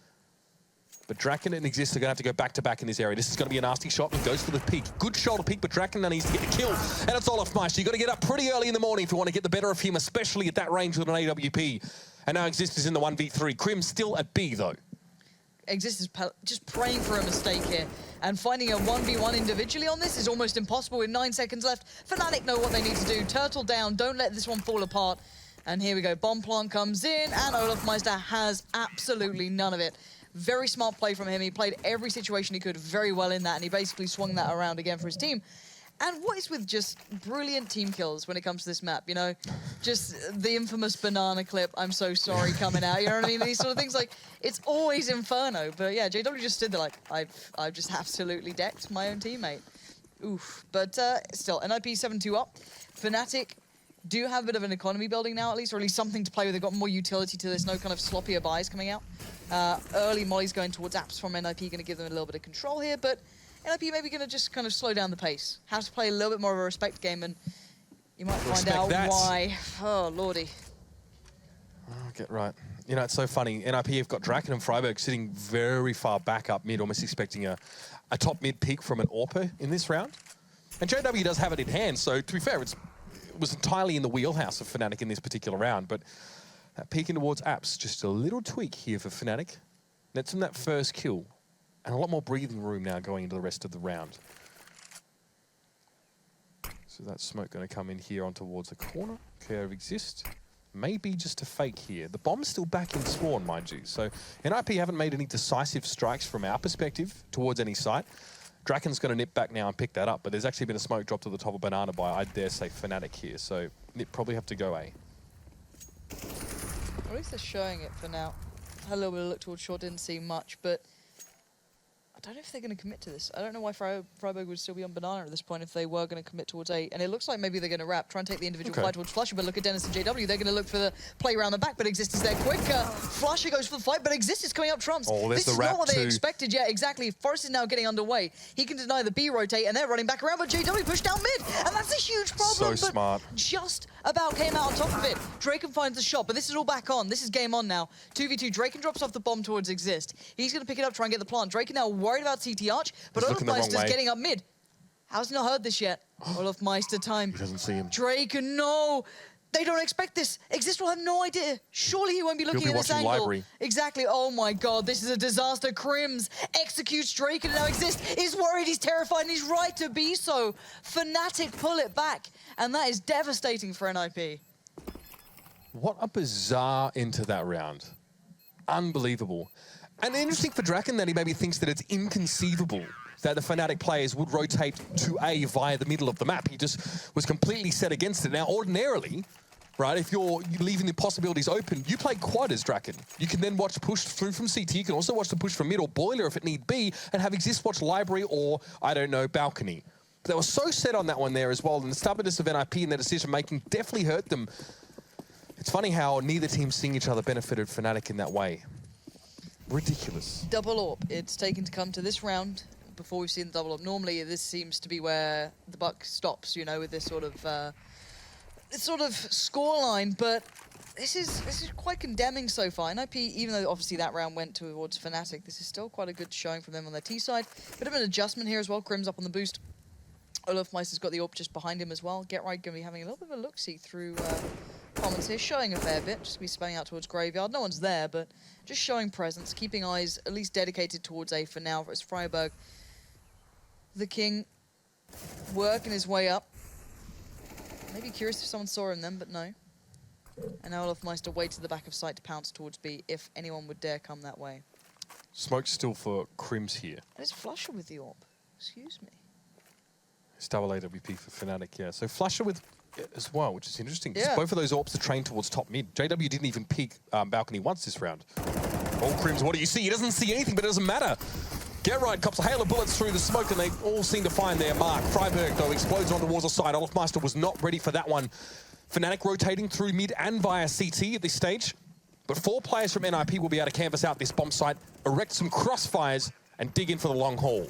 Speaker 4: but Draken and Exist are going to have to go back-to-back in this area. This is going to be a nasty shot and goes for the peak. Good shoulder peak, but Draken needs to get the kill. And it's Olofmeister. You've got to get up pretty early in the morning if you want to get the better of him, especially at that range with an AWP. And now Exist is in the 1v3. Crim still at B, though.
Speaker 5: Exist is just praying for a mistake here. And finding a 1v1 individually on this is almost impossible with 9 seconds left. Fnatic know what they need to do. Turtle down. Don't let this one fall apart. And here we go. Bomb plant comes in, and Olofmeister has absolutely none of it. Very smart play from him. He played every situation he could very well in that, and he basically swung that around again for his team. And what is with just brilliant team kills when it comes to this map, you know? Just the infamous banana clip, I'm so sorry, coming out, you know what I mean? These sort of things, like, it's always Inferno. But yeah, JW just stood there like, I've just absolutely decked my own teammate. Oof. But still, NiP 7-2 up. Fnatic do have a bit of an economy building now, at least, or at least something to play with. They've got more utility to this, no kind of sloppier buys coming out. Early mollies going towards apps from NiP, going to give them a little bit of control here, but NiP maybe going to just kind of slow down the pace. Have to play a little bit more of a respect game, and you might find out why. Oh, lordy.
Speaker 4: Oh, get right. You know, it's so funny. NiP have got Draken and Freiburg sitting very far back up mid, almost expecting a top mid peak from an AWP in this round. And JW does have it in hand, so to be fair, it was entirely in the wheelhouse of Fnatic in this particular round, but that peeking towards apps, just a little tweak here for Fnatic. Nets them that first kill, and a lot more breathing room now going into the rest of the round. So that smoke going to come in here on towards the corner. Care of exist. Maybe just a fake here. The bomb's still back in spawn, mind you. So NiP haven't made any decisive strikes from our perspective towards any site. Draken's going to nip back now and pick that up, but there's actually been a smoke drop to the top of Banana by, I dare say, Fnatic here. So NiP probably have to go A.
Speaker 5: At least they're showing it for now. Had a little bit of look towards short, didn't see much, but I don't know if they're going to commit to this. I don't know why Freiburg would still be on Banana at this point if they were going to commit towards A. And it looks like maybe they're going to wrap, try and take the individual fight towards Flusher, but look at Dennis and JW. They're going to look for the play around the back, but Exist is there quicker. Flusher goes for the fight, but Exist is coming up trumps.
Speaker 4: Oh,
Speaker 5: this is not what they expected. Yeah, exactly. Forrest is now getting underway. He can deny the B rotate, and they're running back around, but JW pushed down mid, and that's a huge problem.
Speaker 4: So smart.
Speaker 5: Just about came out on top of it. Draken finds the shot, but this is all back on. This is game on now. 2v2, Draken drops off the bomb towards Exist. He's going to pick it up, try and get the plant. Draken now worried about CT Arch, but Olofmeister's getting up mid. How's he not heard this yet? Olofmeister time.
Speaker 4: He doesn't see him.
Speaker 5: Draken, no! They don't expect this. Exist will have no idea. Surely he won't be looking at this angle.
Speaker 4: Library.
Speaker 5: Exactly. Oh my god, this is a disaster. Crims executes Draken, and now Exist is worried, he's terrified, and he's right to be so. Fnatic pull it back, and that is devastating for NiP.
Speaker 4: What a bizarre into that round. Unbelievable. And interesting for Draken that he maybe thinks that it's inconceivable that the Fnatic players would rotate to A via the middle of the map. He just was completely set against it. Now, ordinarily, right, if you're leaving the possibilities open, you play quad as Draken. You can then watch push through from CT. You can also watch the push from mid or boiler if it need be, and have Exist watch library or, I don't know, balcony. But they were so set on that one there as well, and the stubbornness of NiP in their decision-making definitely hurt them. It's funny how neither team seeing each other benefited Fnatic in that way. Ridiculous.
Speaker 5: Double AWP. It's taken to come to this round before we've seen the double AWP. Normally, this seems to be where the buck stops, you know, with this sort of scoreline. But this is quite condemning so far. NiP, even though obviously that round went towards Fnatic, this is still quite a good showing from them on their T side. Bit of an adjustment here as well. Crim's up on the boost. Olofmeister's got the AWP just behind him as well. Get Right going to be having a little bit of a look-see through comments here, showing a fair bit. Just going to be spanning out towards Graveyard. No one's there, but just showing presence, keeping eyes at least dedicated towards A for now. As Freiburg, the king, working his way up. Maybe curious if someone saw him then, but no. And now Olofmeister waits at the back of sight to pounce towards B if anyone would dare come that way.
Speaker 4: Smoke's still for Crims here.
Speaker 5: And it's Flusher with the AWP. Excuse me.
Speaker 4: It's double AWP for Fnatic, yeah. So Flusher with it as well, which is interesting.
Speaker 5: Yeah.
Speaker 4: Both of those AWPs are trained towards top mid. JW didn't even peek balcony once this round. Oh, Crims, what do you see? He doesn't see anything, but it doesn't matter. Get Right cops a hail of bullets through the smoke, and they all seem to find their mark. Freiburg, though, explodes on towards the side. Olofmeister was not ready for that one. Fnatic rotating through mid and via CT at this stage. But 4 players from NiP will be able to canvas out this bomb site, erect some crossfires, and dig in for the long haul.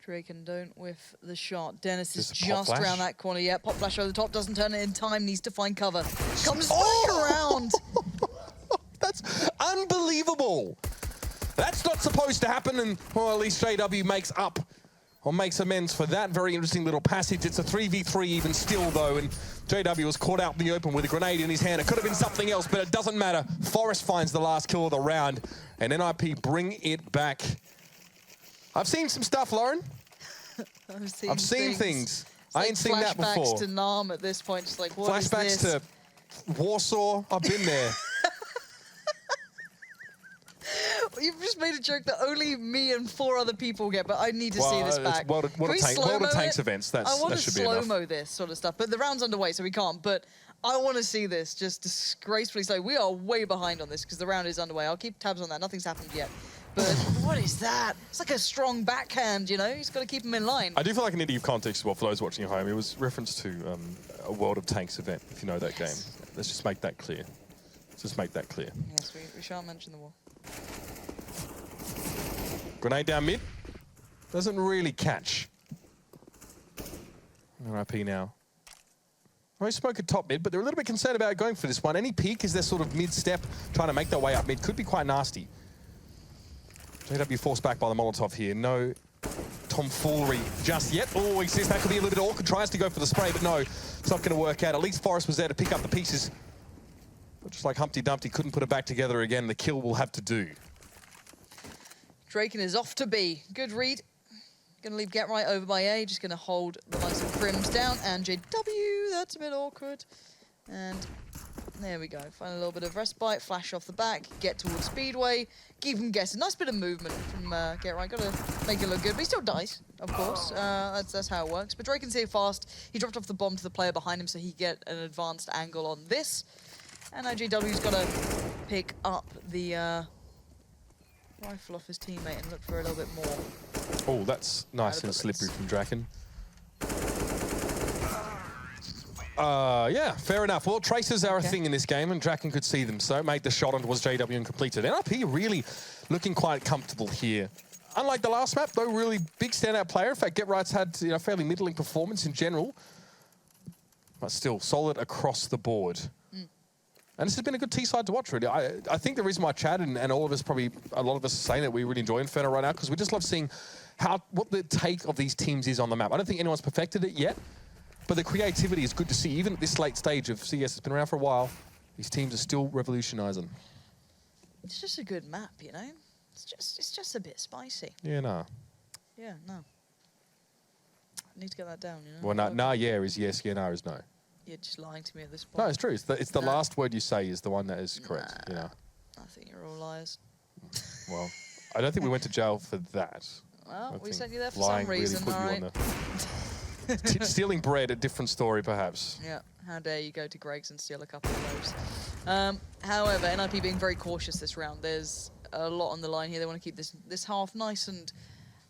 Speaker 5: Draken don't whiff the shot. Dennis is
Speaker 4: Just a
Speaker 5: just
Speaker 4: pop flash?
Speaker 5: around that corner. Yeah, pop flash over the top, doesn't turn it in time, needs to find cover. Comes back around.
Speaker 4: That's unbelievable. That's not supposed to happen, and well, at least JW makes up or makes amends for that very interesting little passage. It's a 3v3 even still, though, and JW was caught out in the open with a grenade in his hand. It could have been something else, but it doesn't matter. Forrest finds the last kill of the round, and NiP bring it back. I've seen some stuff, Lauren. I've seen things. I ain't seen that before.
Speaker 5: Flashbacks to Nam at this point, just like, what is
Speaker 4: Flashbacks
Speaker 5: this?
Speaker 4: to Warsaw. I've been there.
Speaker 5: You've just made a joke that only me and 4 other people get, but I need to see this back.
Speaker 4: World of Tanks events.
Speaker 5: I want
Speaker 4: that
Speaker 5: to
Speaker 4: should be enough.
Speaker 5: slow-mo this sort of stuff, but the round's underway, so we can't. But I want to see this just disgracefully slow. We are way behind on this because the round is underway. I'll keep tabs on that. Nothing's happened yet. But what is that? It's like a strong backhand, you know? He's got to keep him in line.
Speaker 4: I do feel like I need to give context as well for those watching at home. It was reference to a World of Tanks event, if you know that game. Let's just make that clear. Just make that clear.
Speaker 5: Yes, we shan't mention the war.
Speaker 4: Grenade down mid. Doesn't really catch. RIP now. Well, he spoke at top mid, but they're a little bit concerned about going for this one. Any peek as they're sort of mid-step, trying to make their way up mid, could be quite nasty. JW forced back by the Molotov here. No tomfoolery just yet. Oh, he says that could be a little bit awkward. Tries to go for the spray, but no, it's not going to work out. At least Forrest was there to pick up the pieces. But just like Humpty Dumpty couldn't put it back together again, the kill will have to do.
Speaker 5: Draken is off to B. Good read. Gonna leave Get Right over by A. Just gonna hold the likes of Crims down. And JW, that's a bit awkward. And there we go. Find a little bit of respite. Flash off the back. Get towards Speedway. Keep him guessing. Nice bit of movement from Get Right. Gotta make it look good. But he still dies, of course. That's how it works. But Draken's here fast. He dropped off the bomb to the player behind him so he get an advanced angle on this. And now JW's gotta pick up the rifle off his teammate and look for a little bit more.
Speaker 4: Oh, that's nice and slippery from Draken. Yeah, fair enough. Well, traces are a thing in this game, and Draken could see them, so made the shot on towards JW and completed. NiP really looking quite comfortable here. Unlike the last map, though, really big standout player. In fact, Get Right's had fairly middling performance in general, but still solid across the board. And this has been a good T-side to watch, really. I think the reason why Chad and all of us, probably a lot of us, are saying that we really enjoy Inferno right now, because we just love seeing what the take of these teams is on the map. I don't think anyone's perfected it yet, but the creativity is good to see. Even at this late stage of CS, it's been around for a while, these teams are still revolutionizing.
Speaker 5: It's just a good map, you know? It's just a bit spicy.
Speaker 4: Yeah, nah.
Speaker 5: Yeah, no. I need to get that down, you know?
Speaker 4: Well, nah, yeah is yes, yeah, nah is no.
Speaker 5: You're just lying to me at this point.
Speaker 4: No, it's true. It's the last word you say is the one that is correct.
Speaker 5: Nah,
Speaker 4: You know.
Speaker 5: I think you're all liars.
Speaker 4: Well, I don't think we went to jail for that.
Speaker 5: Well, we
Speaker 4: think
Speaker 5: sent you there for
Speaker 4: lying
Speaker 5: some reason,
Speaker 4: really
Speaker 5: all
Speaker 4: put you
Speaker 5: right?
Speaker 4: on the stealing bread, a different story, perhaps.
Speaker 5: Yeah, how dare you go to Greg's and steal a couple of those. However, NiP being very cautious this round. There's a lot on the line here. They want to keep this half nice and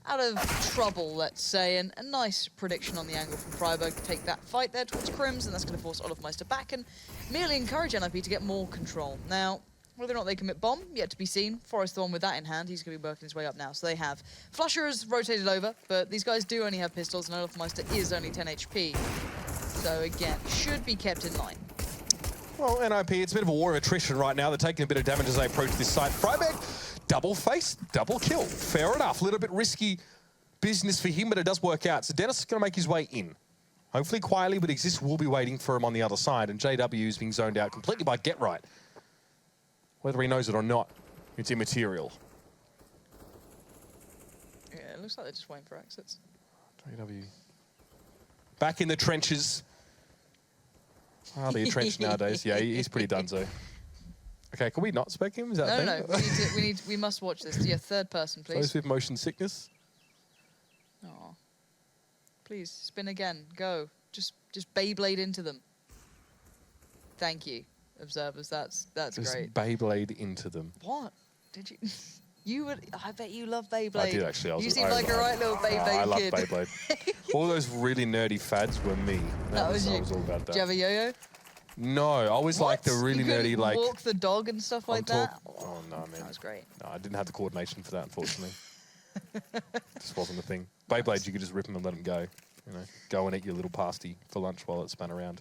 Speaker 5: out of trouble, let's say, and a nice prediction on the angle from Freiburg to take that fight there towards Crims, and that's going to force Olofmeister back and merely encourage NiP to get more control. Now, whether or not they commit bomb, yet to be seen. Forrest, the one with that in hand, he's going to be working his way up now. So they have. Flusher has rotated over, but these guys do only have pistols, and Olofmeister is only 10 HP. So again, should be kept in line.
Speaker 4: Well, NiP, it's a bit of a war of attrition right now. They're taking a bit of damage as they approach this site. Freiburg, double face, double kill. Fair enough. A little bit risky business for him, but it does work out. So Dennis is going to make his way in. Hopefully quietly, but Exist will be waiting for him on the other side, and JW is being zoned out completely by Get Right. Whether he knows it or not, it's immaterial.
Speaker 5: Yeah, it looks like they're just waiting for exits.
Speaker 4: JW back in the trenches. Hardly entrenched nowadays. Yeah, he's pretty donezo. Okay, can we not spec him? Is that a
Speaker 5: No,
Speaker 4: thing?
Speaker 5: we must watch this. Yeah, third person, please.
Speaker 4: Those with motion sickness.
Speaker 5: Aw. Please, spin again. Go. Just Beyblade into them. Thank you, observers. That's
Speaker 4: Just
Speaker 5: great.
Speaker 4: Beyblade into them.
Speaker 5: What? Did you? You would. I bet you love Beyblade.
Speaker 4: I did actually.
Speaker 5: You seem like a right little Beyblade
Speaker 4: I love
Speaker 5: kid.
Speaker 4: Beyblade. All those really nerdy fads were me.
Speaker 5: That was you.
Speaker 4: I was all about that.
Speaker 5: Do you have a yo-yo?
Speaker 4: No, I always like the really
Speaker 5: You couldn't
Speaker 4: nerdy, like...
Speaker 5: walk the dog and stuff like that?
Speaker 4: Oh, no, man.
Speaker 5: That was great.
Speaker 4: No, I didn't have the coordination for that, unfortunately. Just wasn't a thing. Beyblades, you could just rip them and let them go. You know, go and eat your little pasty for lunch while it spun around.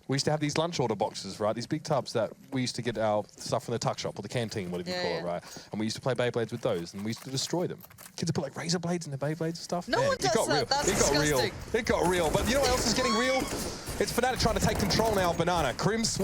Speaker 4: We used to have these lunch order boxes, right? These big tubs that we used to get our stuff from the tuck shop or the canteen, whatever you call it, right? And we used to play Beyblades with those, and we used to destroy them. Kids would put like razor blades in their Beyblades and stuff.
Speaker 5: No
Speaker 4: Man,
Speaker 5: one does
Speaker 4: it got
Speaker 5: that.
Speaker 4: real.
Speaker 5: That's
Speaker 4: it got real.
Speaker 5: disgusting.
Speaker 4: It got real. But you know what else is getting real? It's Fnatic trying to take control now of Banana. Crims,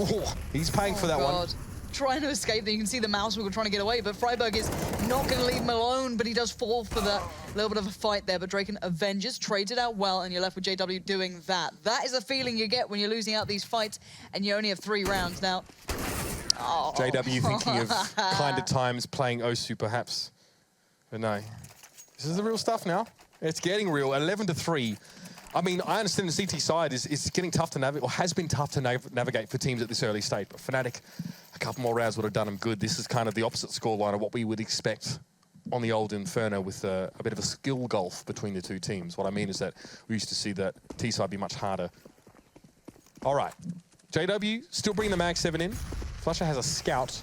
Speaker 4: he's paying for that one.
Speaker 5: Trying to escape, then you can see the mouse wiggle trying to get away, but Freiburg is not going to leave him alone, but he does fall for that little bit of a fight there, but Draken avenges, trades it out well, and you're left with JW doing that. That is a feeling you get when you're losing out these fights, and you only have 3 rounds. Now, Oh.
Speaker 4: JW thinking of kinder times playing Osu perhaps. But no. This is the real stuff now. It's getting real. 11-3. I mean, I understand the CT side is getting tough to navigate, or has been tough to navigate for teams at this early stage. But Fnatic, a couple more rounds would have done them good. This is kind of the opposite scoreline of what we would expect on the old Inferno, with a bit of a skill gulf between the two teams. What I mean is that we used to see that T side be much harder. All right. JW still bringing the Mag 7 in. Flusher has a scout.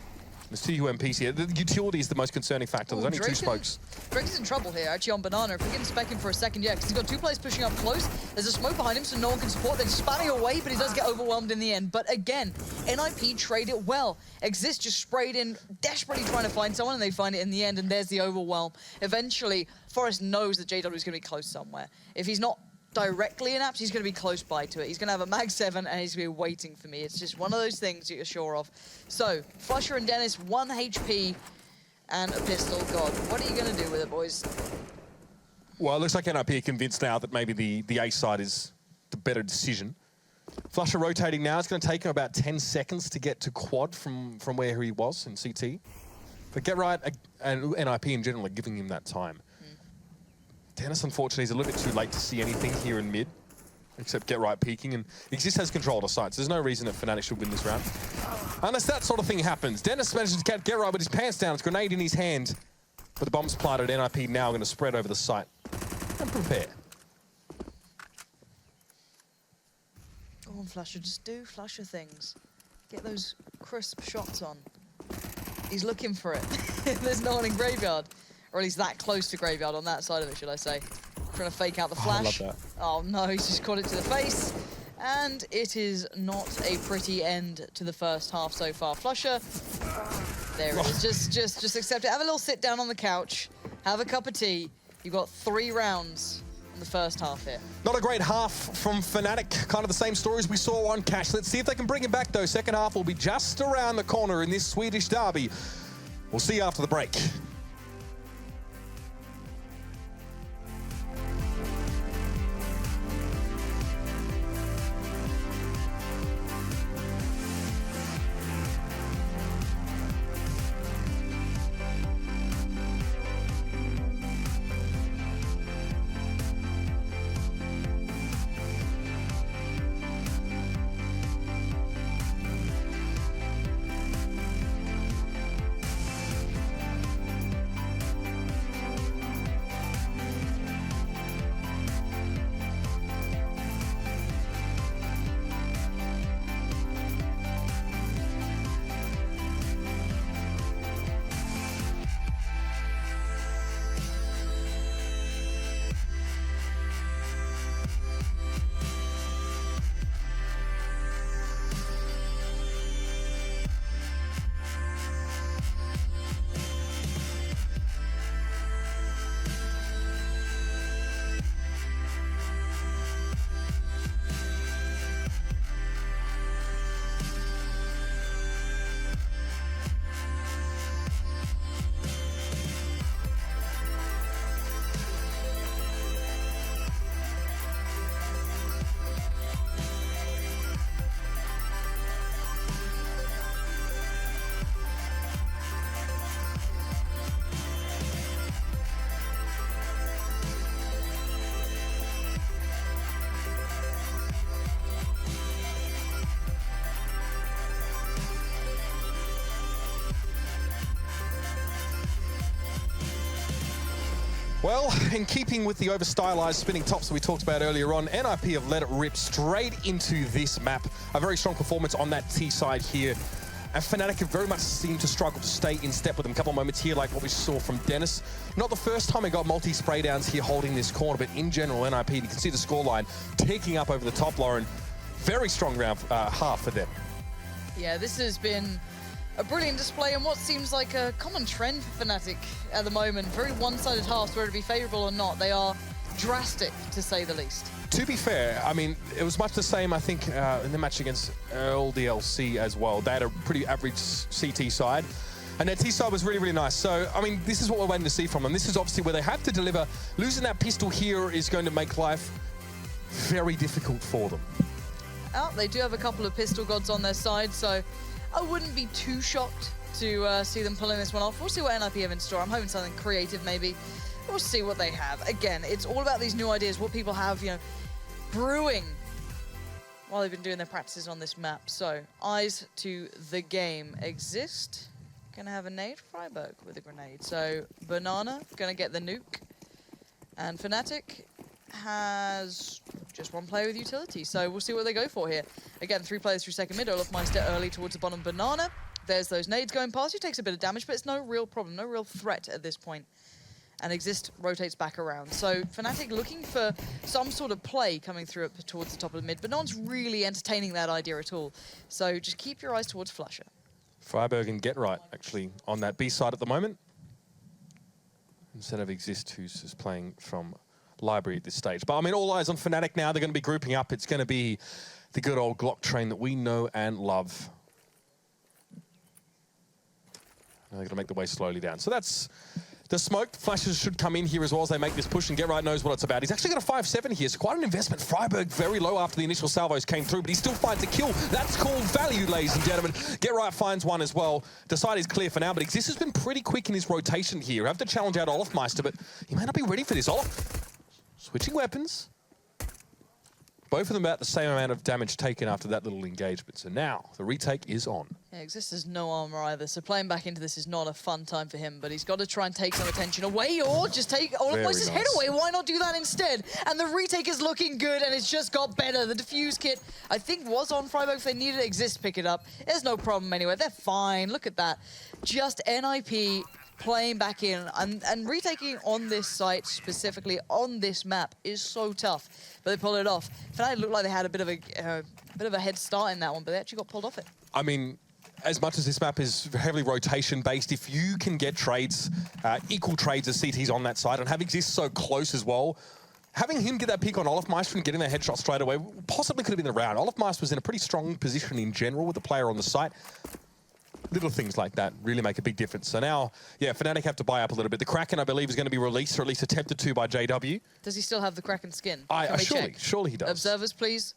Speaker 4: There's 2 UMPs here. The utility is the most concerning factor. There's only 2 smokes.
Speaker 5: Drake is in trouble here, actually, on Banana. If we can spec him for a second, yeah, because he's got 2 players pushing up close. There's a smoke behind him, so no one can support. They're spamming away, but he does get overwhelmed in the end. But again, NiP trade it well. Exist just sprayed in, desperately trying to find someone, and they find it in the end, and there's the overwhelm. Eventually, Forest knows that JW is going to be close somewhere. If he's not directly in apps, he's going to be close by to it. He's going to have a Mag 7 and he's going to be waiting for me. It's just one of those things that you're sure of. So, Flusher and Dennis, 1 HP and a pistol. God, what are you going to do with it, boys?
Speaker 4: Well, it looks like NiP are convinced now that maybe the A side is the better decision. Flusher rotating now. It's going to take him about 10 seconds to get to quad from where he was in CT. But Get Right and NiP in general are giving him that time. Dennis, unfortunately, is a little bit too late to see anything here in mid, except Get Right peeking, and Exist has control of the site, so there's no reason that Fnatic should win this round. Unless that sort of thing happens. Dennis manages to get Right with his pants down, it's grenade in his hand, but the bomb's planted. NiP now going to spread over the site and prepare.
Speaker 5: Go on, Flusher, just do Flusher things. Get those crisp shots on. He's looking for it. There's no one in Graveyard. Or at least that close to Graveyard on that side of it, should I say. Trying to fake out the flash.
Speaker 4: I love that.
Speaker 5: Oh no, he's just caught it to the face. And it is not a pretty end to the first half so far. Flusher, there it is. Just accept it. Have a little sit down on the couch. Have a cup of tea. You've got 3 rounds in the first half here.
Speaker 4: Not a great half from Fnatic. Kind of the same stories we saw on Cash. Let's see if they can bring it back, though. Second half will be just around the corner in this Swedish derby. We'll see you after the break. Well, in keeping with the over-stylized spinning tops that we talked about earlier on, NiP have let it rip straight into this map. A very strong performance on that T side here. And Fnatic have very much seemed to struggle to stay in step with them. A couple of moments here, like what we saw from Dennis. Not the first time he got multi-spray downs here holding this corner, but in general, NiP, you can see the scoreline taking up over the top, Lauren. Very strong round half for them.
Speaker 5: Yeah, this has been a brilliant display and what seems like a common trend for Fnatic at the moment. Very one-sided halves, whether it be favorable or not. They are drastic, to say the least.
Speaker 4: To be fair, I mean, it was much the same, I think, in the match against Earl DLC as well. They had a pretty average CT side, and their T side was really, really nice. So, I mean, this is what we're waiting to see from them. This is obviously where they have to deliver. Losing that pistol here is going to make life very difficult for them.
Speaker 5: Oh, they do have a couple of pistol gods on their side, so I wouldn't be too shocked to see them pulling this one off. We'll see what NiP have in store. I'm hoping something creative maybe. We'll see what they have. Again, it's all about these new ideas, what people have, you know, brewing while they've been doing their practices on this map. So, eyes to the game exist. Gonna have a nade, Freiburg with a grenade. So, Banana gonna get the nuke. And Fnatic has just one player with utility. So we'll see what they go for here. Again, 3 players through second mid. Olofmeister early towards the bottom. Banana. There's those nades going past. He takes a bit of damage, but it's no real problem, no real threat at this point. And Exist rotates back around. So Fnatic looking for some sort of play coming through up towards the top of the mid, but no one's really entertaining that idea at all. So just keep your eyes towards Flusher.
Speaker 4: Freiburg and Get Right actually on that B side at the moment, instead of Exist, who's just playing from Library at this stage. But I mean, all eyes on Fnatic now. They're going to be grouping up. It's going to be the good old Glock train that we know and love. They're going to make the way slowly down. So that's the smoke. Flashes should come in here as well as they make this push, and Get Right knows what it's about. He's actually got a 5-7 here, so quite an investment. Freiburg very low after the initial salvos came through, but he still finds a kill. That's called value, ladies and gentlemen. Get Right finds one as well. The side is clear for now, but Exist has been pretty quick in his rotation here. Have to challenge out Olofmeister, but he may not be ready for this. Olof switching weapons. Both of them about the same amount of damage taken after that little engagement. So now the retake is on.
Speaker 5: Yeah, Exist has no armor either, so playing back into this is not a fun time for him, but he's got to try and take some attention away or just take Olofmeister's head away. Why not do that instead? And the retake is looking good, and it's just got better. The defuse kit, I think, was on Freiburg. If they needed Exist, pick it up. There's no problem anyway. They're fine. Look at that. Just NiP playing back in and retaking on this site, specifically on this map, is so tough. But they pull it off. Fnatic looked like they had a bit of a head start in that one, but they actually got pulled off it.
Speaker 4: I mean, as much as this map is heavily rotation-based, if you can get trades, equal trades as CT's on that side, and have Exist so close as well, having him get that pick on Olofmeister and getting that headshot straight away possibly could have been the round. Olofmeister was in a pretty strong position in general with the player on the site. Little things like that really make a big difference. So now, yeah, Fnatic have to buy up a little bit. The Kraken, I believe, is going to be released, or at least attempted to, by JW.
Speaker 5: Does he still have the Kraken skin?
Speaker 4: Surely he does.
Speaker 5: Observers, please.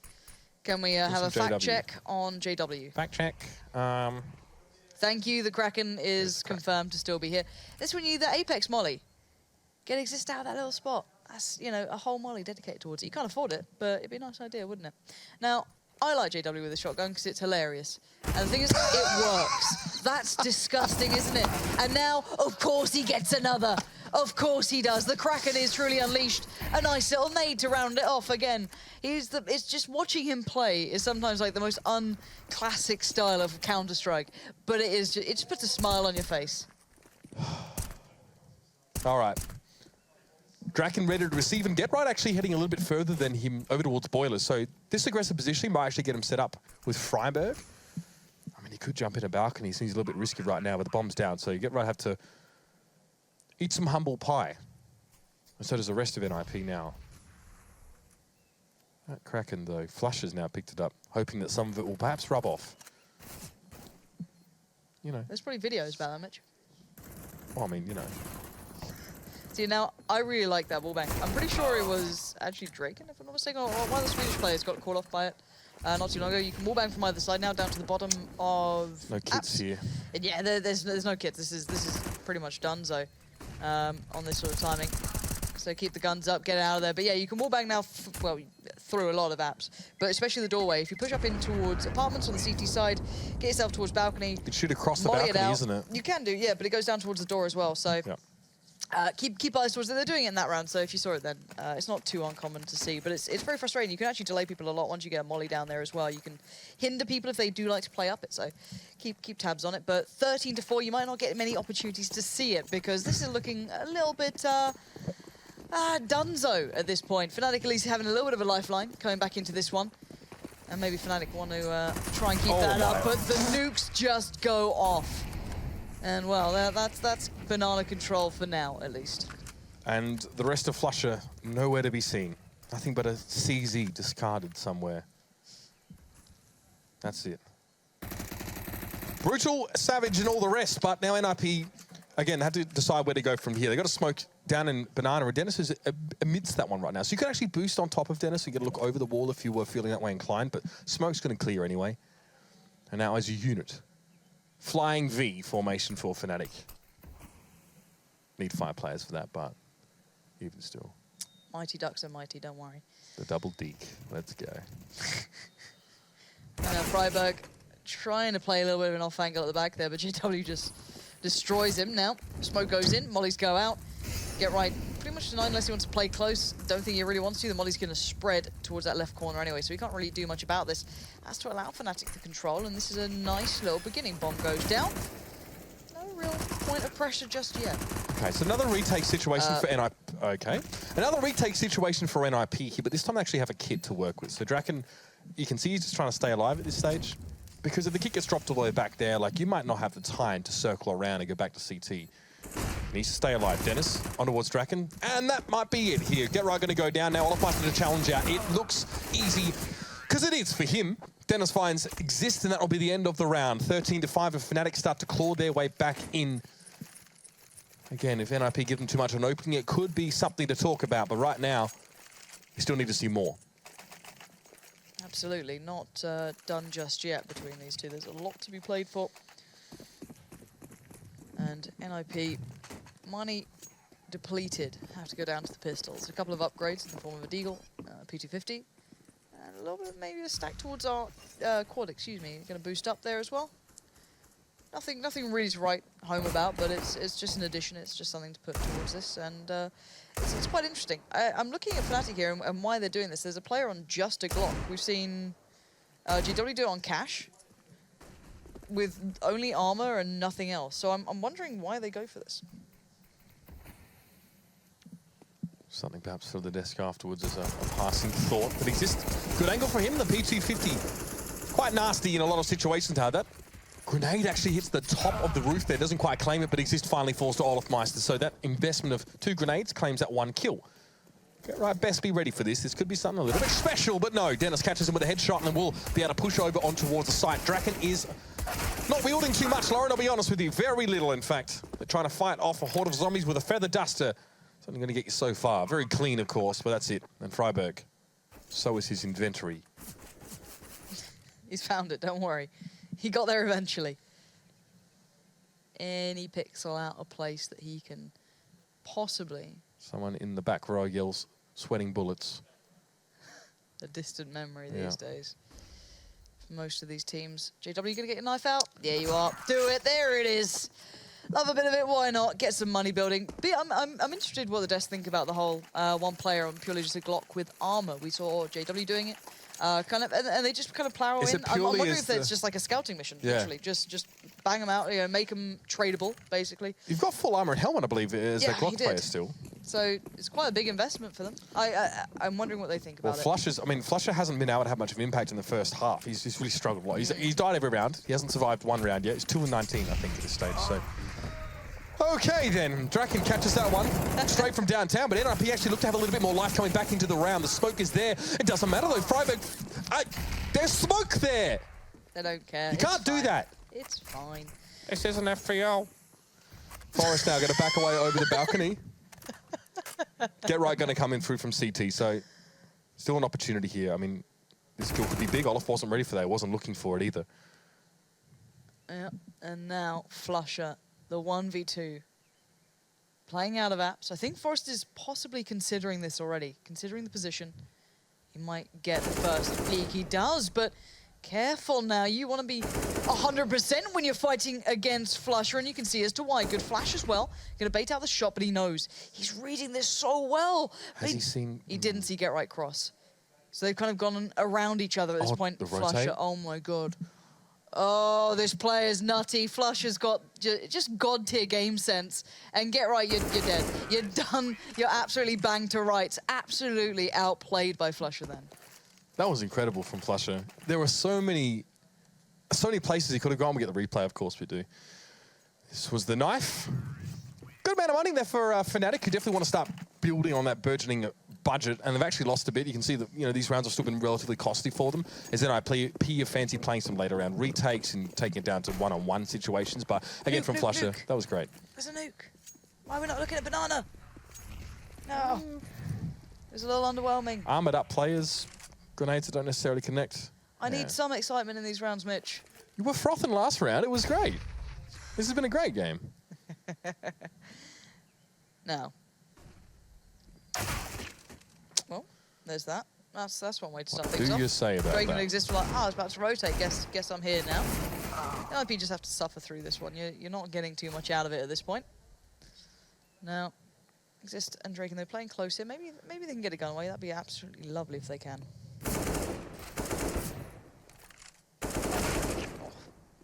Speaker 5: Can we have a fact check on JW?
Speaker 4: Fact check.
Speaker 5: Thank you. The Kraken is confirmed to still be here. This when you need the Apex molly. Get Exist out of that little spot. That's, you know, a whole molly dedicated towards it. You can't afford it, but it'd be a nice idea, wouldn't it? Now, I like JW with a shotgun because it's hilarious. And the thing is, it works. That's disgusting, isn't it? And now, of course, he gets another. Of course he does. The Kraken is truly unleashed. A nice little nade to round it off again. It's just watching him play is sometimes like the most unclassic style of Counter-Strike. But it just puts a smile on your face.
Speaker 4: All right. Draken ready to receive, and Get Right actually heading a little bit further than him over towards Boilers. So this aggressive positioning might actually get him set up with Freiburg. I mean, he could jump in a balcony. He's a little bit risky right now, but the bomb's down. So Get Right have to eat some humble pie. And so does the rest of NiP now. That Kraken, though, Flush has now picked it up, hoping that some of it will perhaps rub off. You know.
Speaker 5: There's probably videos about that, Mitch.
Speaker 4: Well, I mean, you know.
Speaker 5: See, now, I really like that wallbang. I'm pretty sure it was actually Draken, if I'm not mistaken, or one of the Swedish players got caught off by it not too long ago. You can wallbang from either side now, down to the bottom of
Speaker 4: No kits here.
Speaker 5: And yeah, there's no kits. This is pretty much donezo on this sort of timing. So keep the guns up, get it out of there. But yeah, you can wallbang now, through a lot of apps, but especially the doorway. If you push up in towards apartments on the CT side, get yourself towards balcony.
Speaker 4: You can shoot across the balcony, isn't it?
Speaker 5: You can do, yeah, but it goes down towards the door as well. So.
Speaker 4: Yep.
Speaker 5: Keep eyes towards it. They're doing it in that round, so if you saw it then, it's not too uncommon to see. But it's very frustrating. You can actually delay people a lot once you get a molly down there as well. You can hinder people if they do like to play up it, so keep tabs on it. But 13-4, you might not get many opportunities to see it because this is looking a little bit donezo at this point. Fnatic at least having a little bit of a lifeline coming back into this one. And maybe Fnatic want to try and keep that up, but the nukes just go off. And, well, that's banana control for now, at least.
Speaker 4: And the rest of Flusher, nowhere to be seen. Nothing but a CZ discarded somewhere. That's it. Brutal, savage, and all the rest, but now NiP, again, have to decide where to go from here. They've got to smoke down in Banana, and Dennis is amidst that one right now. So you could actually boost on top of Dennis. You get a look over the wall if you were feeling that way inclined, but smoke's going to clear anyway. And now as a unit, Flying V formation for Fnatic. Need 5 players for that, but even still.
Speaker 5: Mighty Ducks are mighty, don't worry.
Speaker 4: The double deke. Let's go.
Speaker 5: Freiburg trying to play a little bit of an off angle at the back there, but GW just destroys him now. Smoke goes in, mollies go out. Get right, pretty much denied unless he wants to play close. Don't think he really wants to. The molly's going to spread towards that left corner anyway, so he can't really do much about this. Has to allow Fnatic to control, and this is a nice little beginning. Bomb goes down. No real point of pressure just yet.
Speaker 4: Okay, so another retake situation for NiP. Okay. Another retake situation for NiP here, but this time they actually have a kit to work with. So Draken, you can see he's just trying to stay alive at this stage. Because if the kit gets dropped all the way back there, like, you might not have the time to circle around and go back to CT. He needs to stay alive. Dennis, on towards Draken. And that might be it here. Get right going to go down now. Olaf to challenge out. It looks easy, because it is for him. Dennis finds exist, and that will be the end of the round. 13-5 if Fnatic start to claw their way back in. Again, if NiP give them too much of an opening, it could be something to talk about. But right now, you still need to see more.
Speaker 5: Absolutely, not done just yet between these two. There's a lot to be played for. And NiP, money depleted, have to go down to the pistols. A couple of upgrades in the form of a Deagle, P250, and a little bit, maybe a stack towards our quad, excuse me. Going to boost up there as well. Nothing really to write home about, but it's just an addition. It's just something to put towards this, and it's quite interesting. I'm looking at Fnatic here and why they're doing this. There's a player on just a Glock. We've seen GW do it on Cash with only armor and nothing else. So I'm wondering why they go for this.
Speaker 4: Something perhaps for the desk afterwards as a passing thought that exists. Good angle for him, the P250. Quite nasty in a lot of situations, how that grenade actually hits the top of the roof there. Doesn't quite claim it, but Exist finally falls to Olaf Meister. So that investment of 2 grenades claims that 1 kill. Get right, best be ready for this. This could be something a little bit special, but no. Dennis catches him with a headshot and then will be able to push over on towards the site. Draken is not wielding too much, Lauren, I'll be honest with you. Very little, in fact. They're trying to fight off a horde of zombies with a feather duster. It's only going to get you so far. Very clean, of course, but that's it. And Freiburg, so is his inventory.
Speaker 5: He's found it, don't worry. He got there eventually. Any pixel out of place that he can possibly...
Speaker 4: Someone in the back row yells, sweating bullets.
Speaker 5: A distant memory these days. For most of these teams. JW, you gonna get your knife out? Yeah, you are. Do it, there it is. Love a bit of it, why not? Get some money building. But I'm interested what the devs think about the whole one player on purely just a Glock with armor. We saw JW doing it. And they just kind of plow in. I'm wondering if it's just like a scouting mission, literally. Just bang them out, make them tradable, basically.
Speaker 4: You've got full armor and helmet, I believe, as a Glock player still.
Speaker 5: So it's quite a big investment for them. I'm wondering what they think about it.
Speaker 4: Flusher hasn't been able to have much of an impact in the first half. He's really struggled a lot. He's died every round. He hasn't survived 1 round yet. He's 2-19, I think, at this stage. So. Okay, then. Draken catches that one straight from downtown, but NiP actually looked to have a little bit more life coming back into the round. The smoke is there. It doesn't matter, though. Freiburg, there's smoke there.
Speaker 5: They don't care.
Speaker 4: You can't do that.
Speaker 5: It's fine.
Speaker 2: This is an FPL.
Speaker 4: Forrest now going to back away over the balcony. Get right going to come in through from CT, so still an opportunity here. I mean, this kill could be big. Olaf wasn't ready for that. He wasn't looking for it either.
Speaker 5: Yeah, and now Flusher, the 1v2. Playing out of apps. I think Forrest is possibly considering this already. Considering the position. He might get the first peek. He does, but careful now. You want to be 100% when you're fighting against Flusher, and you can see as to why. Good flash as well. Going to bait out the shot, but he knows. He's reading this so well.
Speaker 4: Has he seen...
Speaker 5: He didn't see Get Right Cross. So they've kind of gone around each other at this point. Flusher, oh my god. Oh, this player's nutty. Flusher's got just god-tier game sense. And Get Right, you're dead. You're done. You're absolutely banged to rights. Absolutely outplayed by Flusher then.
Speaker 4: That was incredible from Flusher. There were so many places he could have gone. We get the replay, of course we do. This was the knife. Good amount of money there for Fnatic, who definitely want to start building on that burgeoning budget, and they've actually lost a bit. You can see that these rounds have still been relatively costly for them. As then you fancy playing some later round retakes and taking it down to one-on-one situations. But again, from Flusher, that was great.
Speaker 5: There's a nuke. Why are we not looking at Banana? No. It was a little underwhelming.
Speaker 4: Armored up players, grenades that don't necessarily connect.
Speaker 5: I need some excitement in these rounds, Mitch.
Speaker 4: You were frothing last round. It was great. This has been a great game.
Speaker 5: Now. Well, there's that. That's one way to start
Speaker 4: What
Speaker 5: things
Speaker 4: do
Speaker 5: off.
Speaker 4: you say about
Speaker 5: Dragon
Speaker 4: that?
Speaker 5: exists for like, oh, I was about to rotate. Guess I'm here now. NiP just have to suffer through this one. You're not getting too much out of it at this point. Now, Exist and Draken, they're playing close here. Maybe they can get a gun away. That'd be absolutely lovely if they can. Oh,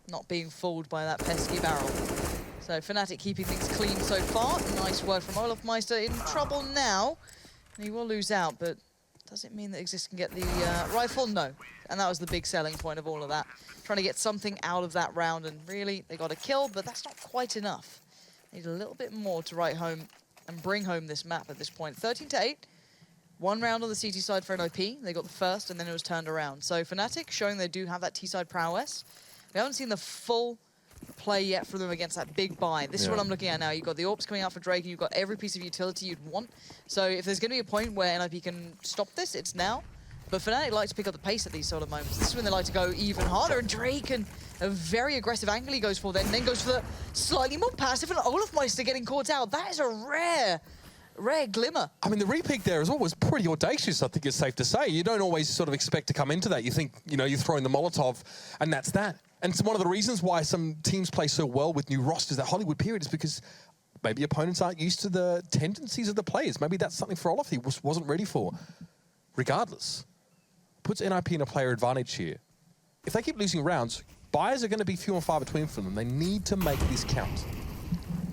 Speaker 5: not being fooled by that pesky barrel. So Fnatic keeping things clean so far. Nice work from Olofmeister. In trouble now. And he will lose out, but does it mean that Exist can get the rifle? No. And that was the big selling point of all of that. Trying to get something out of that round, and really, they got a kill, but that's not quite enough. Need a little bit more to write home and bring home this map at this point. 13-8. One round on the CT side for NiP. They got the first, and then it was turned around. So Fnatic showing they do have that T-side prowess. We haven't seen the full play yet for them against that big buy. This is what I'm looking at now. You've got the AWPs coming out for Drake, and you've got every piece of utility you'd want. So if there's going to be a point where NiP can stop this, it's now. But Fnatic like to pick up the pace at these sort of moments. This is when they like to go even harder, and Drake, and a very aggressive angle he goes for then, and then goes for the slightly more passive, and Olofmeister getting caught out. That is a rare glimmer.
Speaker 4: I mean, the repeat there as well was pretty audacious, I think it's safe to say. You don't always sort of expect to come into that. You think, you know, you're throwing the Molotov, and that's that. And it's one of the reasons why some teams play so well with new rosters, that Hollywood period, is because maybe opponents aren't used to the tendencies of the players. Maybe that's something for Olof he wasn't ready for. Regardless, puts NiP in a player advantage here. If they keep losing rounds, buyers are going to be few and far between for them. They need to make this count.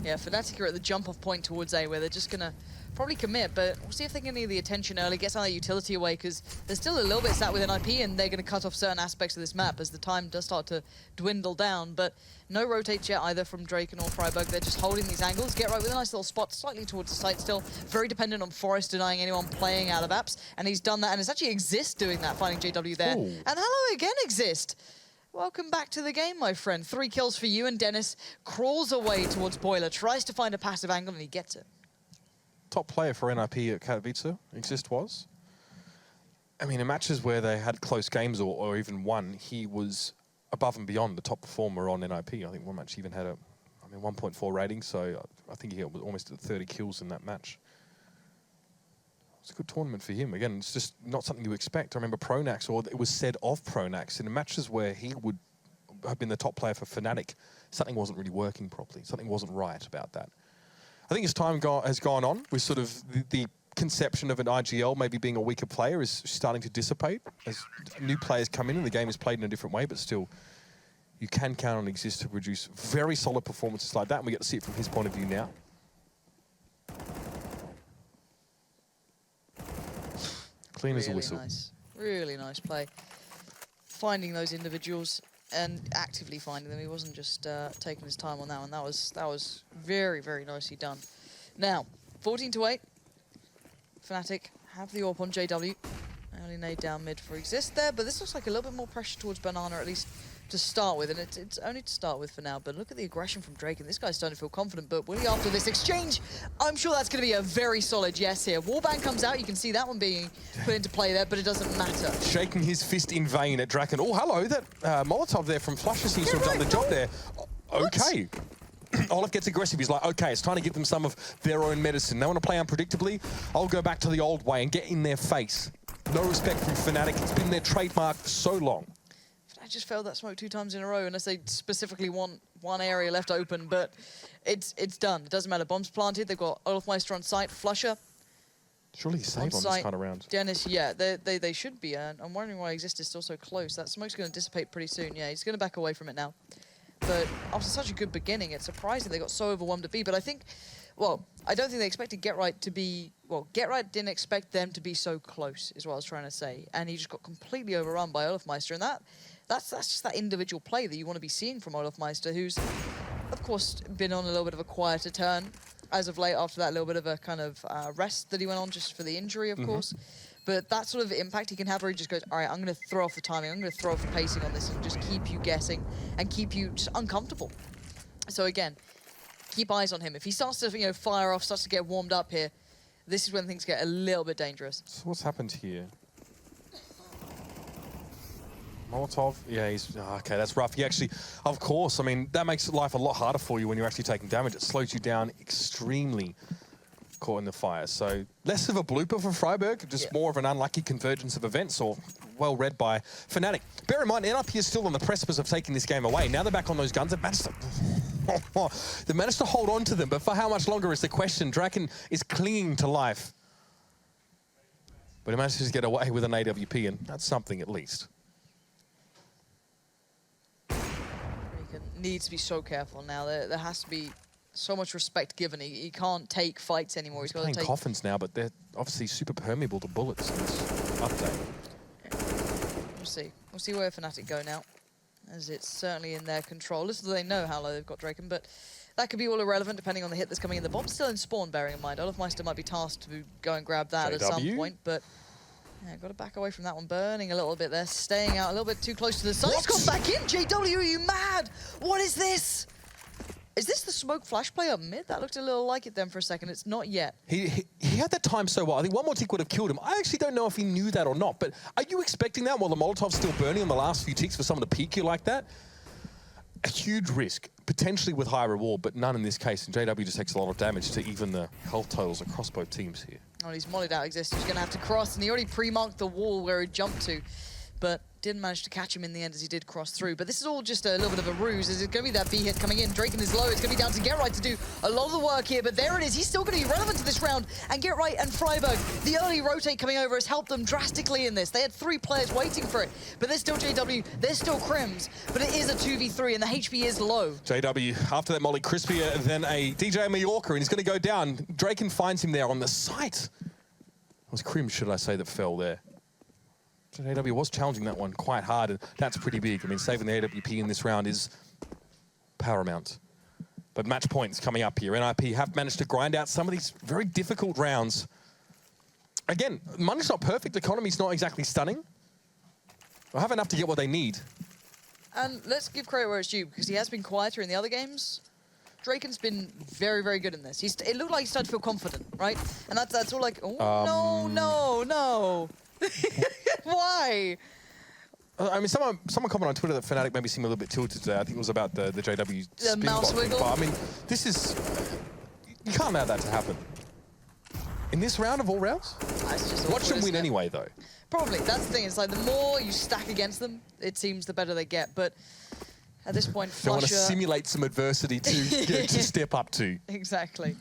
Speaker 5: Yeah, Fnatic are at the jump-off point towards A, where they're just going to probably commit, but we'll see if they can get the attention early, get some of that utility away, because there's still a little bit sat with NiP, and they're going to cut off certain aspects of this map as the time does start to dwindle down. But no rotates yet either from Draken or Freiburg. They're just holding these angles. Get right with a nice little spot, slightly towards the site still. Very dependent on Forest denying anyone playing out of apps, and he's done that, and it's actually Exist doing that, finding JW there.
Speaker 4: Ooh.
Speaker 5: And hello again, Exist. Welcome back to the game, my friend. 3 kills for you, and Dennis crawls away towards Boiler, tries to find a passive angle, and he gets it.
Speaker 4: Top player for NiP at Katowice, Exist was. I mean, in matches where they had close games or even won, he was above and beyond the top performer on NiP. I think one match he even had a 1.4 rating, so I think he was almost at 30 kills in that match. It's a good tournament for him. Again, it's just not something you expect. I remember Pronax, or it was said of Pronax, in the matches where he would have been the top player for Fnatic, something wasn't really working properly. Something wasn't right about that. I think as time has gone on, with sort of the conception of an IGL maybe being a weaker player is starting to dissipate as new players come in and the game is played in a different way, but still, you can count on Exist to produce very solid performances like that, and we get to see it from his point of view now. Clean as a whistle.
Speaker 5: Nice. Really nice play. Finding those individuals and actively finding them. He wasn't just taking his time on that one. That was very, very nicely done. Now, 14-8. Fnatic have the AWP on JW. Early nade down mid for Exist there, but this looks like a little bit more pressure towards Banana, at least to start with, and it's only to start with for now, but look at the aggression from Drake, and this guy's starting to feel confident, but will he after this exchange? I'm sure that's going to be a very solid yes here. Warband comes out, you can see that one being put into play there, but it doesn't matter.
Speaker 4: Shaking his fist in vain at Draken. Oh, hello, that Molotov there from Flusher seems to have done the job there. Okay. Olaf gets aggressive. He's like, okay, it's time to give them some of their own medicine. They want to play unpredictably. I'll go back to the old way and get in their face. No respect from Fnatic. It's been their trademark for so long.
Speaker 5: I just failed that smoke 2 times in a row, unless they specifically want one area left open, but it's done. It doesn't matter. Bombs planted. They've got Olofmeister on site. Flusher.
Speaker 4: Surely he's saved on this kind of round.
Speaker 5: Dennis, yeah, they should be. I'm wondering why Exist is still so close. That smoke's going to dissipate pretty soon. Yeah, he's going to back away from it now. But after such a good beginning, it's surprising they got so overwhelmed to be. But I think, well, I don't think they expected Get Right to be... Well, Get Right didn't expect them to be so close, is what I was trying to say. And he just got completely overrun by Olofmeister. And that's just that individual play that you want to be seeing from Olofmeister, who's, of course, been on a little bit of a quieter turn as of late after that little bit of a kind of rest that he went on just for the injury, of course. But that sort of impact he can have where he just goes, all right, I'm going to throw off the timing, I'm going to throw off the pacing on this and just keep you guessing and keep you just uncomfortable. So again, keep eyes on him. If he starts to fire off, starts to get warmed up here, this is when things get a little bit dangerous.
Speaker 4: So what's happened here? Molotov, yeah, he's okay. That's rough. He actually, of course, I mean, that makes life a lot harder for you when you're actually taking damage. It slows you down extremely. Caught in the fire. So less of a blooper for Freiburg, just more of an unlucky convergence of events, or well read by Fnatic. Bear in mind, NiP is still on the precipice of taking this game away. Now they're back on those guns. They've managed to, they've managed to hold on to them, but for how much longer is the question. Draken is clinging to life. But he manages to get away with an AWP, and that's something at least.
Speaker 5: Needs to be so careful now. There has to be so much respect given. He can't take fights anymore. He's got to take
Speaker 4: coffins now, but they're obviously super permeable to bullets in this update.
Speaker 5: We'll see. We'll see where Fnatic go now, as it's certainly in their control. Little do they know how low they've got Draken, but that could be all irrelevant depending on the hit that's coming in. The bomb's still in spawn, bearing in mind. Olofmeister might be tasked to go and grab that at some point, but yeah, got to back away from that one. Burning a little bit there, staying out a little bit too close to the sun. He's gone back in. JW, are you mad? What is this? Is this the smoke flash play up mid? That looked a little like it then for a second. It's not yet.
Speaker 4: He had that time so well. I think one more tick would have killed him. I actually don't know if he knew that or not, but are you expecting that while the Molotov's still burning on the last few ticks for someone to peek you like that? A huge risk, potentially with high reward, but none in this case. And JW just takes a lot of damage to even the health totals across both teams here.
Speaker 5: Oh, he's mollied out Exist. He's going to have to cross, and he already pre-marked the wall where he jumped to, but didn't manage to catch him in the end as he did cross through. But this is all just a little bit of a ruse. Is it going to be that B hit coming in? Draken is low. It's going to be down to GetRight to do a lot of the work here, but there it is. He's still going to be relevant to this round. And GetRight and Freiburg, the early rotate coming over has helped them drastically in this. They had 3 players waiting for it, but there's still JW, there's still Crims, but it is a 2v3 and the HP is low.
Speaker 4: JW, after that molly, crispier than a DJ Mallorca, and he's going to go down. Draken finds him there on the site. It was Crims, should I say, that fell there. JW was challenging that one quite hard, and that's pretty big. I mean, saving the AWP in this round is paramount. But match points coming up here. NiP have managed to grind out some of these very difficult rounds. Again, money's not perfect, economy's not exactly stunning. They'll have enough to get what they need.
Speaker 5: And let's give credit where it's due, because he has been quieter in the other games. Draken's been very, very good in this. It looked like he started to feel confident, right? And that's all like, oh, no. Why?
Speaker 4: I mean, someone commented on Twitter that Fnatic maybe seemed a little bit tilted today. I think it was about the JW spin
Speaker 5: mouse
Speaker 4: bot thing.
Speaker 5: wiggle.
Speaker 4: But I mean, this is... You can't allow that to happen. In this round of all rounds? Watch them win anyway, though.
Speaker 5: Probably. That's the thing. It's like the more you stack against them, it seems the better they get. But at this point,
Speaker 4: They want to simulate some adversity to step up to.
Speaker 5: Exactly.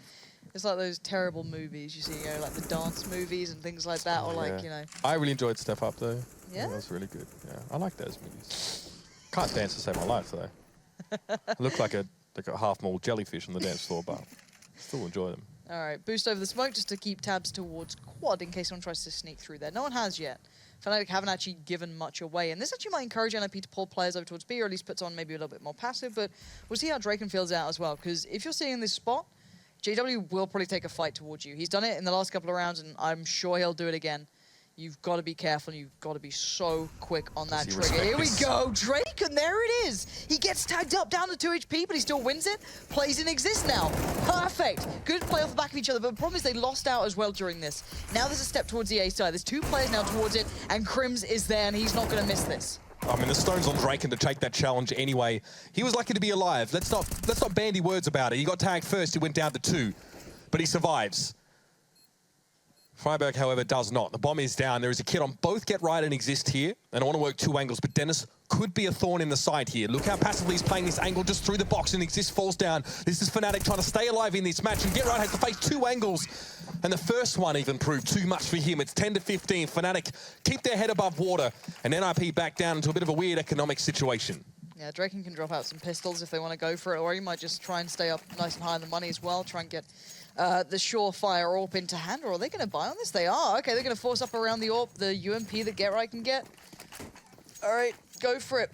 Speaker 5: It's like those terrible movies you see, you know, like the dance movies and things like that, or like, you know.
Speaker 4: I really enjoyed Step Up, though.
Speaker 5: Yeah?
Speaker 4: That was really good. Yeah, I like those movies. Can't dance to save my life, though. I look like a half-mauled jellyfish on the dance floor, but still enjoy them.
Speaker 5: All right, boost over the smoke just to keep tabs towards quad in case someone tries to sneak through there. No one has yet. Fnatic haven't actually given much away, and this actually might encourage NiP to pull players over towards B, or at least puts on maybe a little bit more passive, but we'll see how Draken feels out as well, because if you're seeing this spot, JW will probably take a fight towards you. He's done it in the last couple of rounds, and I'm sure he'll do it again. You've got to be careful. You've got to be so quick on that trigger. Here we go. Drake, and there it is. He gets tagged up down to 2 HP, but he still wins it. Plays in Exist now. Perfect. Good play off the back of each other, but the problem is they lost out as well during this. Now there's a step towards the A side. There's 2 players now towards it, and Crims is there, and he's not going to miss this.
Speaker 4: I mean, the stone's on Draken to take that challenge anyway. He was lucky to be alive. Let's not bandy words about it. He got tagged first. He went down to 2. But he survives. Freiburg, however, does not. The bomb is down. There is a kid on both GetRight and Exist here. And I want to work 2 angles, but Dennis could be a thorn in the side here. Look how passively he's playing this angle just through the box, and Exist falls down. This is Fnatic trying to stay alive in this match, and GetRight has to face 2 angles. And the first one even proved too much for him. It's 10 to 15. Fnatic keep their head above water, and NiP back down into a bit of a weird economic situation.
Speaker 5: Yeah, Draken can drop out some pistols if they want to go for it, or he might just try and stay up nice and high in the money as well, try and get the surefire AWP into hand. Or are they going to buy on this? They are. Okay, they're going to force up around the AWP, the UMP that GetRight can get. All right, go for it.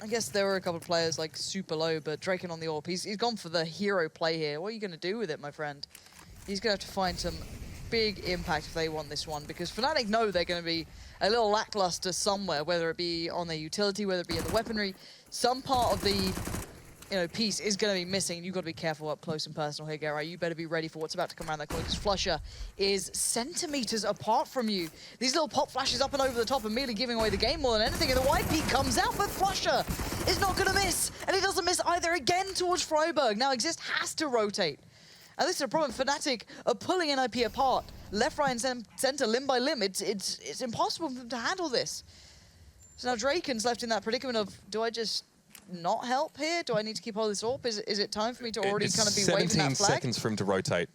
Speaker 5: I guess there were a couple of players like super low, but Draken on the AWP, he's gone for the hero play here. What are you going to do with it, my friend? He's going to have to find some big impact if they want this one, because Fnatic know they're going to be a little lackluster somewhere, whether it be on their utility, whether it be in the weaponry. Some part of the piece is going to be missing. You've got to be careful up close and personal here, Garay. You better be ready for what's about to come around that corner, because Flusher is centimeters apart from you. These little pop flashes up and over the top, immediately giving away the game more than anything, and the white peak comes out, but Flusher is not going to miss, and he doesn't miss either again towards Freiburg. Now Exist has to rotate. And this is a problem. Fnatic are pulling NiP apart. Left, right, and center, limb by limb. It's impossible for them to handle this. So now Draken's left in that predicament of, do I just not help here? Do I need to keep hold of this AWP? Is it time for me to already kind of be waving that flag?
Speaker 4: 17 seconds for him to rotate.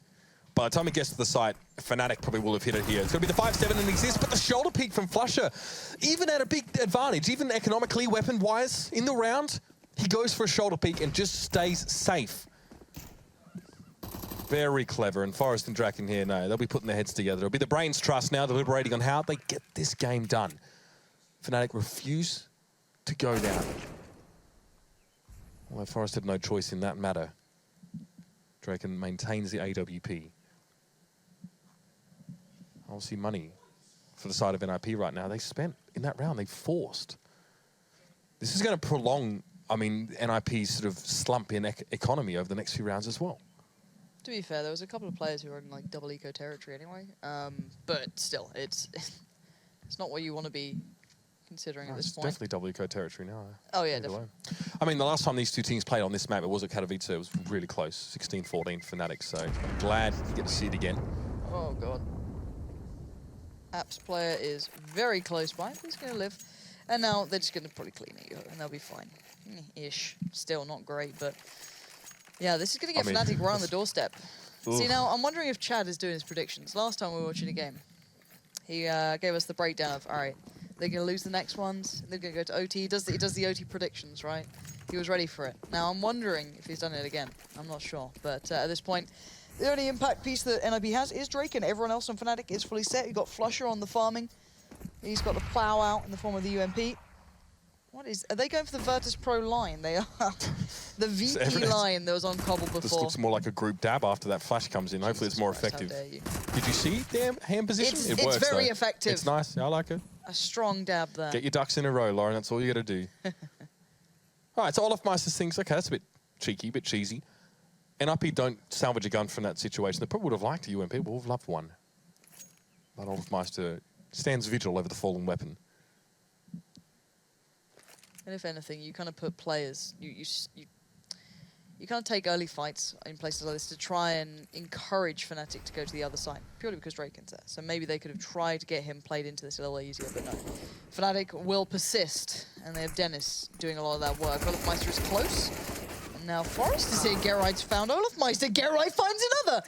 Speaker 4: By the time he gets to the site, Fnatic probably will have hit it here. It's going to be the 5-7 and Exist, but the shoulder peek from Flusher, even at a big advantage, even economically, weapon-wise, in the round, he goes for a shoulder peek and just stays safe. Very clever, and Forest and Draken here, no, they'll be putting their heads together. It'll be the brains trust now, deliberating on how they get this game done. Fnatic refuse to go down. Although Forest had no choice in that matter. Draken maintains the AWP. Obviously money for the side of NiP right now. They spent in that round, they forced. This is going to prolong, I mean, NiP's sort of slump in economy over the next few rounds as well.
Speaker 5: To be fair, there was a couple of players who were in like double eco territory anyway. But still, it's not what you want to be considering at this point.
Speaker 4: It's definitely double eco territory now.
Speaker 5: Oh yeah, definitely.
Speaker 4: I mean, the last time these two teams played on this map, it was at Katowice. It was really close, 16-14 Fnatic. So glad to get to see it again.
Speaker 5: Oh god. Apps player is very close by. He's going to live. And now they're just going to probably clean it, and they'll be fine. Ish. Still not great, but yeah, this is going to get Fnatic right on the doorstep. See, now I'm wondering if Chad is doing his predictions. Last time we were watching a game, he gave us the breakdown of, all right, they're going to lose the next ones, they're going to go to OT. He does the OT predictions, right? He was ready for it. Now I'm wondering if he's done it again. I'm not sure, but at this point, the only impact piece that NiP has is Draken. Everyone else on Fnatic is fully set. You've got Flusher on the farming. He's got the plow out in the form of the UMP. Are they going for the Virtus Pro line? They are. The VP line that was on Cobble before.
Speaker 4: This looks more like a group dab after that flash comes in. Hopefully it's more effective. Did you see their hand position?
Speaker 5: It works, very effective.
Speaker 4: It's nice. I like it.
Speaker 5: A strong dab there.
Speaker 4: Get your ducks in a row, Lauren. That's all you got to do. All right, so Olafmeister thinks, okay, that's a bit cheeky, a bit cheesy. NiP don't salvage a gun from that situation. They probably would have liked a UMP, would have loved one. But Olafmeister stands vigil over the fallen weapon.
Speaker 5: And if anything, you kind of put players, you kind of take early fights in places like this to try and encourage Fnatic to go to the other side, purely because Draken's there. So maybe they could have tried to get him played into this a little easier, but no. Fnatic will persist, and they have Dennis doing a lot of that work. Olafmeister is close, and now Forest is here. Gerard's found Olafmeister. Gerard finds another.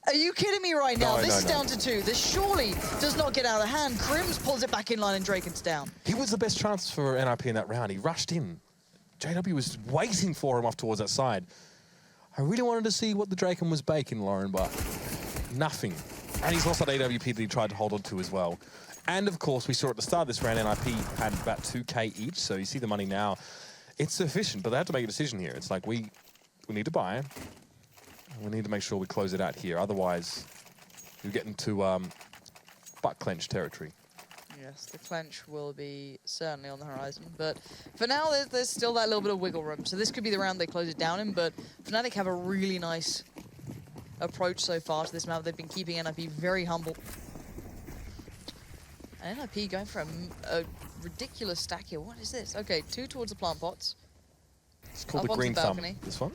Speaker 5: Are you kidding me right now? This is down to 2. This surely does not get out of hand. Crims pulls it back in line and Draken's down.
Speaker 4: He was the best chance for NiP in that round. He rushed in. JW was waiting for him off towards that side. I really wanted to see what the Draken was baking, Lauren, but nothing. And he's lost that AWP that he tried to hold on to as well. And of course, we saw at the start of this round, NiP had about 2K each, so you see the money now. It's sufficient, but they have to make a decision here. It's like, we need to buy. We need to make sure we close it out here. Otherwise, we get into butt clench territory.
Speaker 5: Yes, the clench will be certainly on the horizon. But for now, there's still that little bit of wiggle room. So this could be the round they close it down in. But Fnatic have a really nice approach so far to this map. They've been keeping NiP very humble. And NiP going for a ridiculous stack here. What is this? Okay, 2 towards the plant pots.
Speaker 4: It's called the green thumb. This one?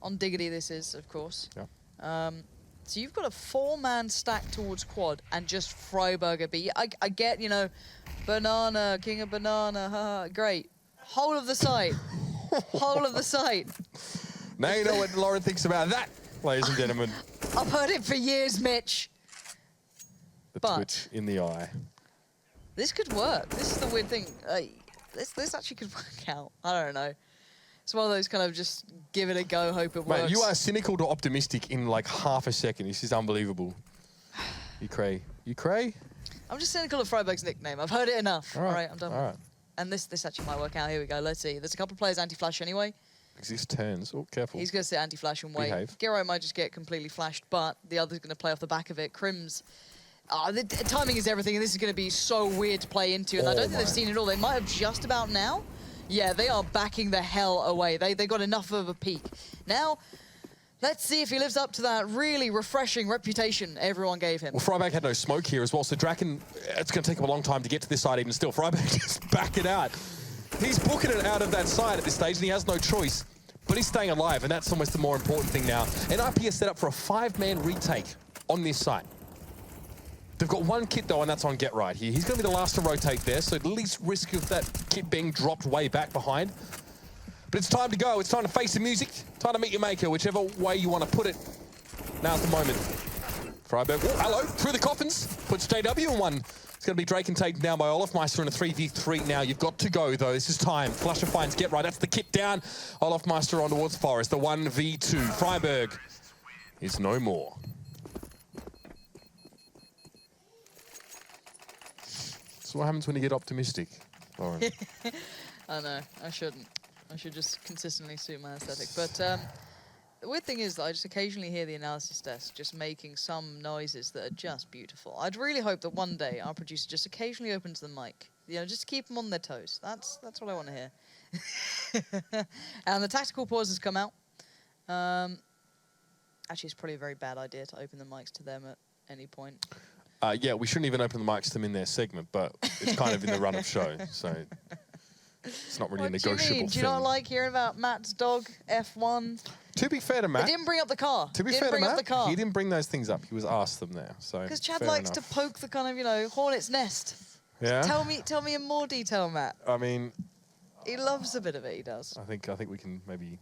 Speaker 5: On Diggity this is, of course.
Speaker 4: Yeah.
Speaker 5: So you've got a 4-man stack towards quad and just Freiburger B. I get, you know, banana, king of banana, haha, great. Whole of the site. Whole of the site.
Speaker 4: Now you know what Lauren thinks about that, ladies and gentlemen.
Speaker 5: I've heard it for years, Mitch.
Speaker 4: The twitch in the eye.
Speaker 5: This could work. This is the weird thing. This actually could work out. I don't know. It's one of those kind of just give it a go, hope it works.
Speaker 4: Mate, you are cynical to optimistic in like half a second. This is unbelievable. You cray. You cray?
Speaker 5: I'm just cynical of Freiburg's nickname. I've heard it enough. All right, I'm done with
Speaker 4: all
Speaker 5: it. And this actually might work out. Here we go. Let's see. There's a couple of players anti-flash anyway.
Speaker 4: Exist turns. Oh, careful.
Speaker 5: He's going to sit anti-flash and wait.
Speaker 4: Behave.
Speaker 5: Gero might just get completely flashed, but the other's going to play off the back of it. Crims. The timing is everything, and this is going to be so weird to play into, and I don't think they've seen it all. They might have just about now. Yeah, they are backing the hell away. They got enough of a peak. Now, let's see if he lives up to that really refreshing reputation everyone gave him.
Speaker 4: Well, Freiberg had no smoke here as well, so Draken, it's going to take him a long time to get to this side even still. Freiberg just back it out. He's booking it out of that side at this stage, and he has no choice. But he's staying alive, and that's almost the more important thing now. NiP is set up for a 5-man retake on this side. They've got one kit, though, and that's on Get Right here. He's going to be the last to rotate there, so at least risk of that kit being dropped way back behind. But it's time to go. It's time to face the music. Time to meet your maker, whichever way you want to put it. Now's the moment. Freiberg, oh, hello, through the coffins. Puts JW in one. It's going to be Draken taken down by Olafmeister in a 3v3 now. You've got to go, though. This is time. Flusher finds Get Right. That's the kit down. Olafmeister on towards Forest. The 1v2. Freiberg is no more. That's what happens when you get optimistic, Lauren.
Speaker 5: I know, I shouldn't. I should just consistently suit my aesthetic. But the weird thing is that I just occasionally hear the analysis desk just making some noises that are just beautiful. I'd really hope that one day our producer just occasionally opens the mic, you know, just to keep them on their toes. That's what I want to hear. And the tactical pause has come out. Actually, it's probably a very bad idea to open the mics to them at any point.
Speaker 4: Yeah, we shouldn't even open the mics to them in their segment, but it's kind of in the run of show, so it's not really a negotiable thing.
Speaker 5: Do you not like hearing about Matt's dog, F1?
Speaker 4: To be fair to Matt,
Speaker 5: They didn't bring up the car.
Speaker 4: to be fair to Matt, he didn't bring those things up. He was asked them there, so
Speaker 5: Because Chad
Speaker 4: fair
Speaker 5: likes
Speaker 4: enough.
Speaker 5: to poke the kind of, you know, hornet's nest.
Speaker 4: Yeah.
Speaker 5: Tell me in more detail, Matt.
Speaker 4: I mean,
Speaker 5: He loves a bit of it, he does.
Speaker 4: I think we can maybe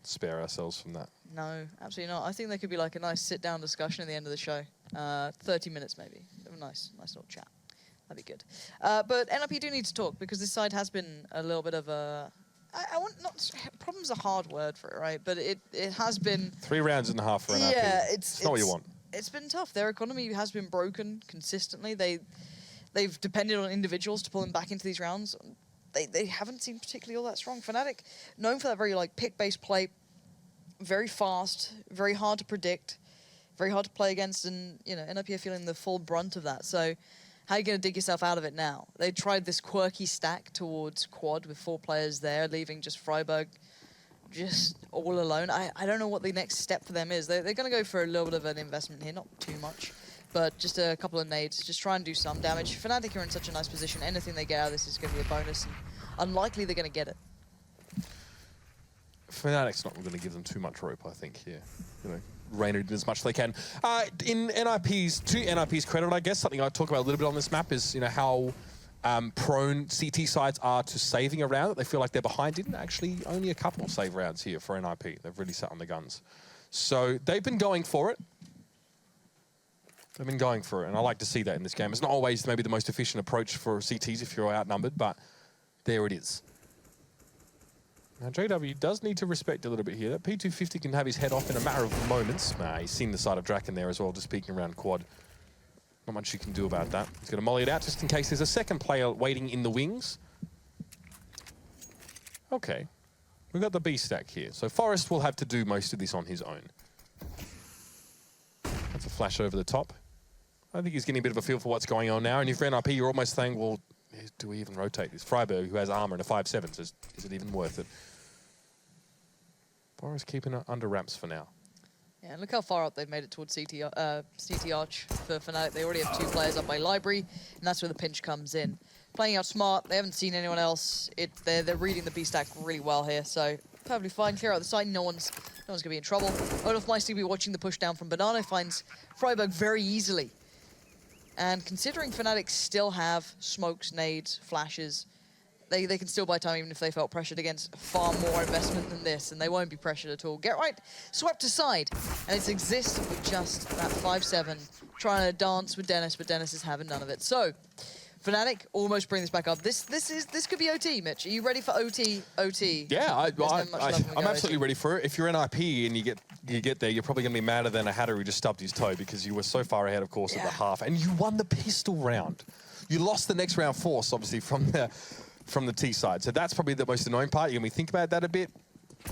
Speaker 4: spare ourselves from that.
Speaker 5: No, absolutely not. I think there could be like a nice sit-down discussion at the end of the show. 30 minutes maybe. A nice little chat. That'd be good. But NiP do need to talk because this side has been a little bit of a... I want not... Problem's a hard word for it, right? But it has been...
Speaker 4: 3 rounds and a half for NiP.
Speaker 5: Yeah,
Speaker 4: it's not what you want.
Speaker 5: It's been tough. Their economy has been broken consistently. They've depended on individuals to pull them back into these rounds. They haven't seemed particularly all that strong. Fnatic, known for that very like pick-based play, very fast, very hard to predict, very hard to play against, and you know NiP are feeling the full brunt of that. So, how are you going to dig yourself out of it now? They tried this quirky stack towards quad with 4 players there, leaving just Freiberg just all alone. I don't know what the next step for them is. They're going to go for a little bit of an investment here, not too much, but just a couple of nades, just try and do some damage. Fnatic are in such a nice position. Anything they get out of this is going to be a bonus, and unlikely they're going to get it.
Speaker 4: Fnatic's not going to give them too much rope, I think, here. You know, rein it in as much as they can. In NiP's credit, I guess, something I talk about a little bit on this map is, you know, how prone CT sides are to saving a round that they feel like they're behind in. Actually, only a couple save rounds here for NiP. They've really sat on the guns. So they've been going for it. They've been going for it, and I like to see that in this game. It's not always maybe the most efficient approach for CTs if you're outnumbered, but there it is. Now, JW does need to respect a little bit here. That P250 can have his head off in a matter of moments. He's seen the side of Draken there as well, just peeking around quad. Not much you can do about that. He's going to molly it out just in case there's a second player waiting in the wings. Okay. We've got the B stack here. So Forest will have to do most of this on his own. That's a flash over the top. I think he's getting a bit of a feel for what's going on now. And if you're NiP, you're almost saying, well, do we even rotate this? Freiberg, who has armor and a 5/7, says, is it even worth it? Forest keeping it under wraps for now.
Speaker 5: Yeah, and look how far up they've made it towards CT Arch for Fnatic. They already have 2 players up by Library, and that's where the pinch comes in. Playing out smart, they haven't seen anyone else. They're reading the B stack really well here, so perfectly fine. Clear out the side, no one's going to be in trouble. Olafmeister will be watching the push down from Banana, finds Freiberg very easily. And considering Fnatic still have smokes, nades, flashes, they can still buy time even if they felt pressured against far more investment than this, and they won't be pressured at all. Get Right, swept aside, and it's Exist with just that 5/7, trying to dance with Dennis, but Dennis is having none of it. So, Fnatic almost bring this back up. This could be OT, Mitch. Are you ready for OT?
Speaker 4: Yeah, I'm absolutely ready for it. If you're NiP and you get there, you're probably going to be madder than a Hatter who just stubbed his toe because you were so far ahead, of course, at the half, and you won the pistol round. You lost the next round force, obviously, from the T side. So that's probably the most annoying part. You're going to think about that a bit.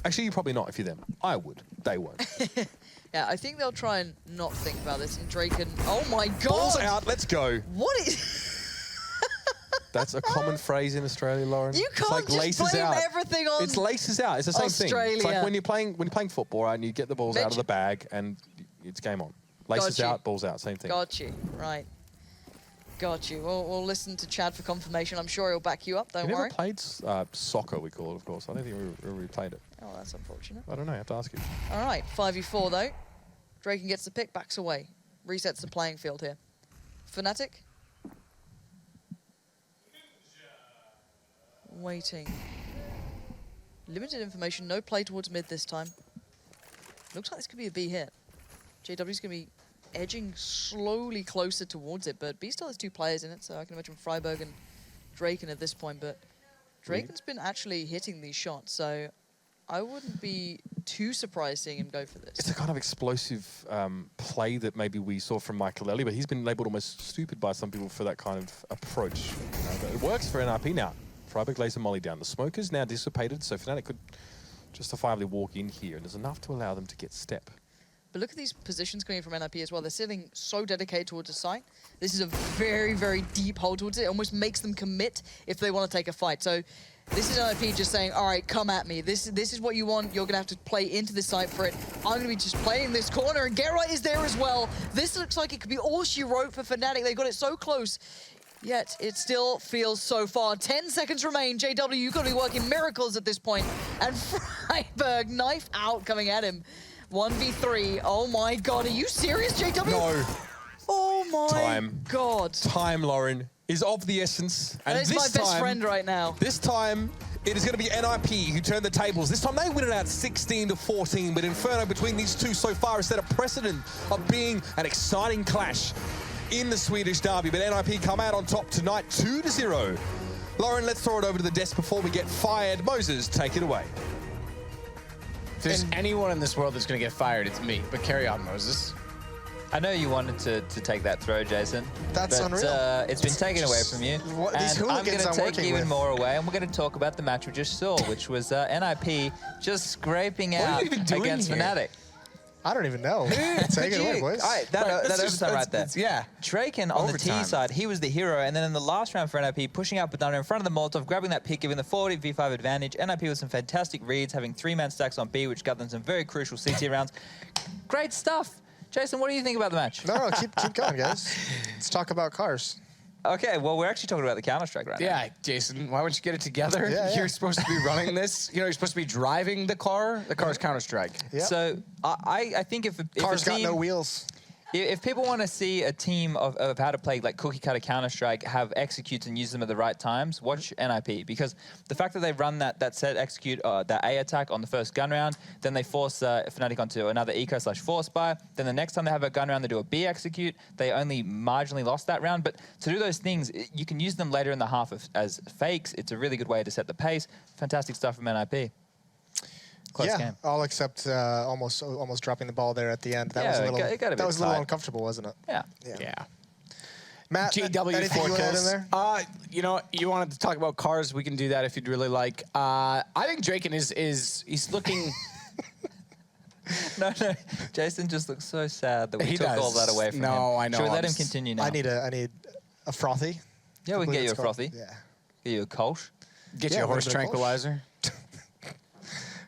Speaker 4: Actually, you're probably not if you're them. I would. They won't.
Speaker 5: Yeah, I think they'll try and not think about this. And Draken, oh my God!
Speaker 4: Balls out. Let's go.
Speaker 5: What is?
Speaker 4: That's a common phrase in Australia, Lauren.
Speaker 5: You
Speaker 4: It's
Speaker 5: can't
Speaker 4: like
Speaker 5: just blame everything on
Speaker 4: It's laces out. It's the same thing. It's
Speaker 5: Australia.
Speaker 4: like when you're playing football, right, and you get the balls out of the bag, and it's game on. Laces
Speaker 5: Got you.
Speaker 4: out, balls out, same thing.
Speaker 5: Got you. Right. Got you. We'll listen to Chad for confirmation. I'm sure he'll back you up. Don't
Speaker 4: We
Speaker 5: worry.
Speaker 4: never played soccer, we call it, of course. I don't think we really played it.
Speaker 5: Oh, that's unfortunate.
Speaker 4: I don't know. I have to ask you.
Speaker 5: All right. 5v4 though. Draken gets the pick, backs away, resets the playing field here. Fnatic. Waiting. Limited information. No play towards mid this time. Looks like this could be a B hit. JW's going to be edging slowly closer towards it, but B still has 2 players in it, so I can imagine Freiberg and Draken at this point, but Draken's been actually hitting these shots, so I wouldn't be too surprised seeing him go for this.
Speaker 4: It's a kind of explosive play that maybe we saw from Michael Ellie, but he's been labelled almost stupid by some people for that kind of approach. You know, but it works for NiP now. Freiberg lays a molly down. The smoke is now dissipated, so Fnatic could justifiably walk in here, and there's enough to allow them to get step.
Speaker 5: But look at these positions coming from NiP as well. They're sitting so dedicated towards the site. This is a very, very deep hold towards it. It almost makes them commit if they want to take a fight. So this is NiP just saying, all right, come at me. This is what you want. You're going to have to play into the site for it. I'm going to be just playing this corner, and Geralt is there as well. This looks like it could be all she wrote for Fnatic. They got it so close. Yet, it still feels so far. 10 seconds remain. JW, you've got to be working miracles at this point. And Freiberg, knife out, coming at him. 1v3. Oh my god, are you serious, JW?
Speaker 4: No.
Speaker 5: Oh my
Speaker 4: God.
Speaker 5: god.
Speaker 4: Time, Lauren, is of the essence. And
Speaker 5: That is my best friend right now.
Speaker 4: This time, it is going to be NiP who turn the tables. This time, they win it out 16-14, but Inferno between these two so far has set a precedent of being an exciting clash in the Swedish derby, but NiP come out on top tonight, 2-0. Lauren, let's throw it over to the desk before we get fired. Moses, take it away.
Speaker 2: If there's anyone in this world that's going to get fired, it's me. But carry on, Moses.
Speaker 3: I know you wanted to take that throw, Jason.
Speaker 1: That's
Speaker 3: but,
Speaker 1: unreal.
Speaker 3: It's been taken away from you.
Speaker 1: What, these
Speaker 3: and I'm going
Speaker 1: hooligans
Speaker 3: to
Speaker 1: I'm
Speaker 3: take
Speaker 1: working
Speaker 3: even
Speaker 1: with.
Speaker 3: more away, and we're going to talk about the match we just saw, which was NiP just scraping
Speaker 2: are
Speaker 3: out
Speaker 2: you even doing
Speaker 3: against
Speaker 2: here?
Speaker 3: Fnatic.
Speaker 1: I don't even know. Take it away, boys.
Speaker 3: All right, that overtime right there.
Speaker 2: Yeah.
Speaker 3: Draken on the T
Speaker 2: Overtime.
Speaker 3: side, he was the hero, and then in the last round for NiP, pushing out Banana in front of the Molotov, grabbing that pick, giving the 40v5 advantage. NiP with some fantastic reads, having 3-man stacks on B, which got them some very crucial CT rounds. Great stuff. Jason, what do you think about the match?
Speaker 1: No, keep going, guys. Let's talk about cars.
Speaker 3: Okay, well, we're actually talking about the Counter-Strike right now.
Speaker 2: Yeah, Jason, why wouldn't you get it together?
Speaker 1: Yeah.
Speaker 2: You're supposed to be running this. You know, you're supposed to be driving the car. The car's Counter-Strike.
Speaker 1: Yep.
Speaker 3: So I think if
Speaker 1: Cars
Speaker 3: a team,
Speaker 1: got no wheels.
Speaker 3: If people want to see a team of how to play like cookie cutter Counter-Strike, have executes and use them at the right times, watch NiP. Because the fact that they run that set execute, that A attack on the first gun round, then they force Fnatic onto another eco/force buy, then the next time they have a gun round, they do a B execute. They only marginally lost that round. But to do those things, you can use them later in the half as fakes. It's a really good way to set the pace. Fantastic stuff from NiP. Close game.
Speaker 1: All except almost dropping the ball there at the end. That
Speaker 3: Yeah,
Speaker 1: was a
Speaker 3: it
Speaker 1: little,
Speaker 3: got a bit
Speaker 1: was a little
Speaker 3: tight.
Speaker 1: uncomfortable, wasn't it?
Speaker 3: Yeah.
Speaker 2: Yeah.
Speaker 1: Matt,
Speaker 2: JW
Speaker 1: anything
Speaker 2: 4
Speaker 1: you want to add in
Speaker 2: kills.
Speaker 1: there?
Speaker 2: You know, you wanted to talk about cars. We can do that if you'd really like. I think Draken he's looking.
Speaker 3: No. Jason just looks so sad that we
Speaker 2: He
Speaker 3: took all
Speaker 2: does.
Speaker 3: that away from him.
Speaker 2: No, I know.
Speaker 3: Should we let
Speaker 2: I'm
Speaker 3: him
Speaker 2: just-
Speaker 3: continue now?
Speaker 1: I need a frothy.
Speaker 3: Yeah, we can get you a
Speaker 1: It's called-
Speaker 3: frothy.
Speaker 1: Yeah.
Speaker 3: Get you a Kolsch.
Speaker 2: Get
Speaker 1: Yeah,
Speaker 2: you a
Speaker 1: a little
Speaker 2: horse
Speaker 1: bit of
Speaker 2: tranquilizer.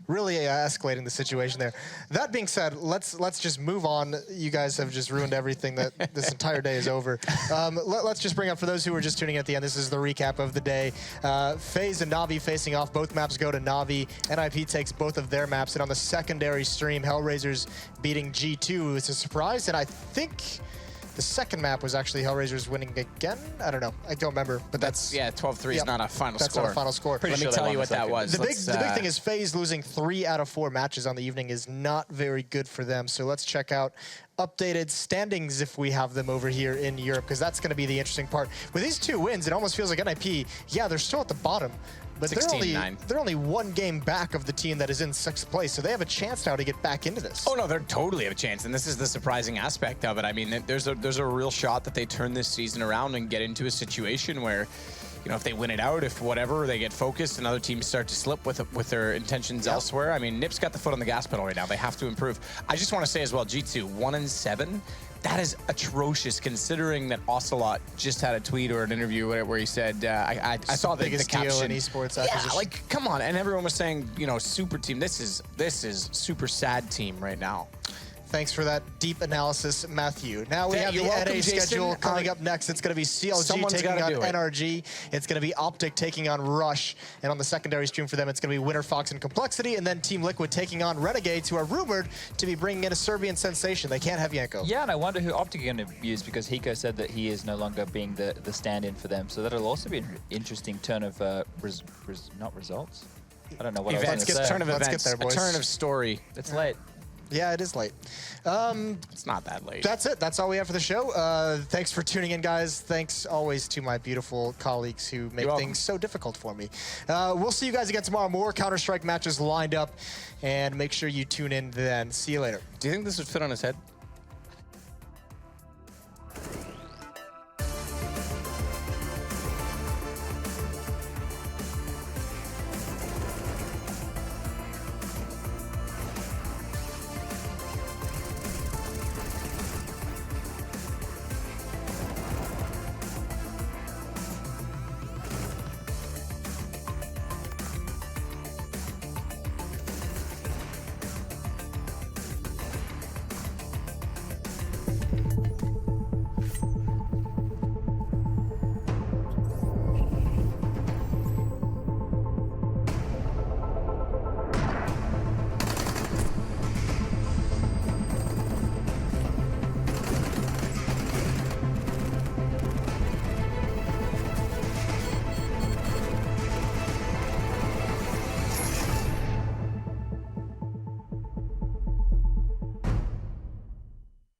Speaker 1: Really escalating the situation there. That being said, let's just move on. You guys have just ruined everything. That this entire day is over. Let's just bring up, for those who were just tuning in at the end, this is the recap of the day. FaZe and Na'Vi facing off. Both maps go to Na'Vi. NiP takes both of their maps. And on the secondary stream, Hellraisers beating G2. It's a surprise, and I think the second map was actually Hellraisers winning again. I don't know. I don't remember, but that's
Speaker 2: Yeah, 12-3 is not a final
Speaker 1: that's
Speaker 2: score.
Speaker 1: not a final score.
Speaker 2: Let me tell you what that was.
Speaker 1: The big
Speaker 2: Let's,
Speaker 1: thing is FaZe losing 3 out of 4 matches on the evening is not very good for them. So let's check out updated standings if we have them over here in Europe, because that's going to be the interesting part. With these 2 wins, it almost feels like NiP, yeah, they're still at the bottom, but they're only 1 game back of the team that is in 6th place, so they have a chance now to get back into this.
Speaker 2: Oh no, they're totally have a chance, and this is the surprising aspect of it. I mean, there's a real shot that they turn this season around and get into a situation where, you know, if they win it out, if whatever, they get focused and other teams start to slip with their intentions elsewhere. I mean, NiP's got the foot on the gas pedal right now. They have to improve. I just want to say as well, G2 1-7. That is atrocious, considering that Ocelot just had a tweet or an interview where he said, I saw the
Speaker 1: biggest
Speaker 2: caption.
Speaker 1: deal in esports
Speaker 2: Yeah,
Speaker 1: acquisition.
Speaker 2: like, come on. And everyone was saying, you know, super team. This is super sad team right now.
Speaker 1: Thanks for that deep analysis, Matthew. Now we
Speaker 2: Yeah,
Speaker 1: have the
Speaker 2: you're welcome,
Speaker 1: NA schedule
Speaker 2: Jason.
Speaker 1: coming up next. It's going to be CLG
Speaker 2: Someone's
Speaker 1: taking
Speaker 2: gotta
Speaker 1: on
Speaker 2: do it.
Speaker 1: NRG. It's going to be Optic taking on Rush. And on the secondary stream for them, it's going to be Winter Fox and Complexity. And then Team Liquid taking on Renegades, who are rumored to be bringing in a Serbian sensation. They can't have Yanko.
Speaker 3: Yeah, and I wonder who Optic are going to use, because Hiko said that he is no longer being the stand-in for them. So that'll also be an interesting turn of, not results? I don't know what
Speaker 2: Events,
Speaker 3: I was going to say.
Speaker 2: turn of
Speaker 1: Let's
Speaker 2: events,
Speaker 1: get there, boys.
Speaker 2: a turn of story.
Speaker 3: It's late.
Speaker 1: Yeah, it is late.
Speaker 2: It's not that late.
Speaker 1: That's it. That's all we have for the show. Thanks for tuning in, guys. Thanks always to my beautiful colleagues who make
Speaker 2: welcome.
Speaker 1: things so difficult for me. We'll see you guys again tomorrow. More Counter-Strike matches lined up. And make sure you tune in then. See you later.
Speaker 2: Do you think this would fit on his head?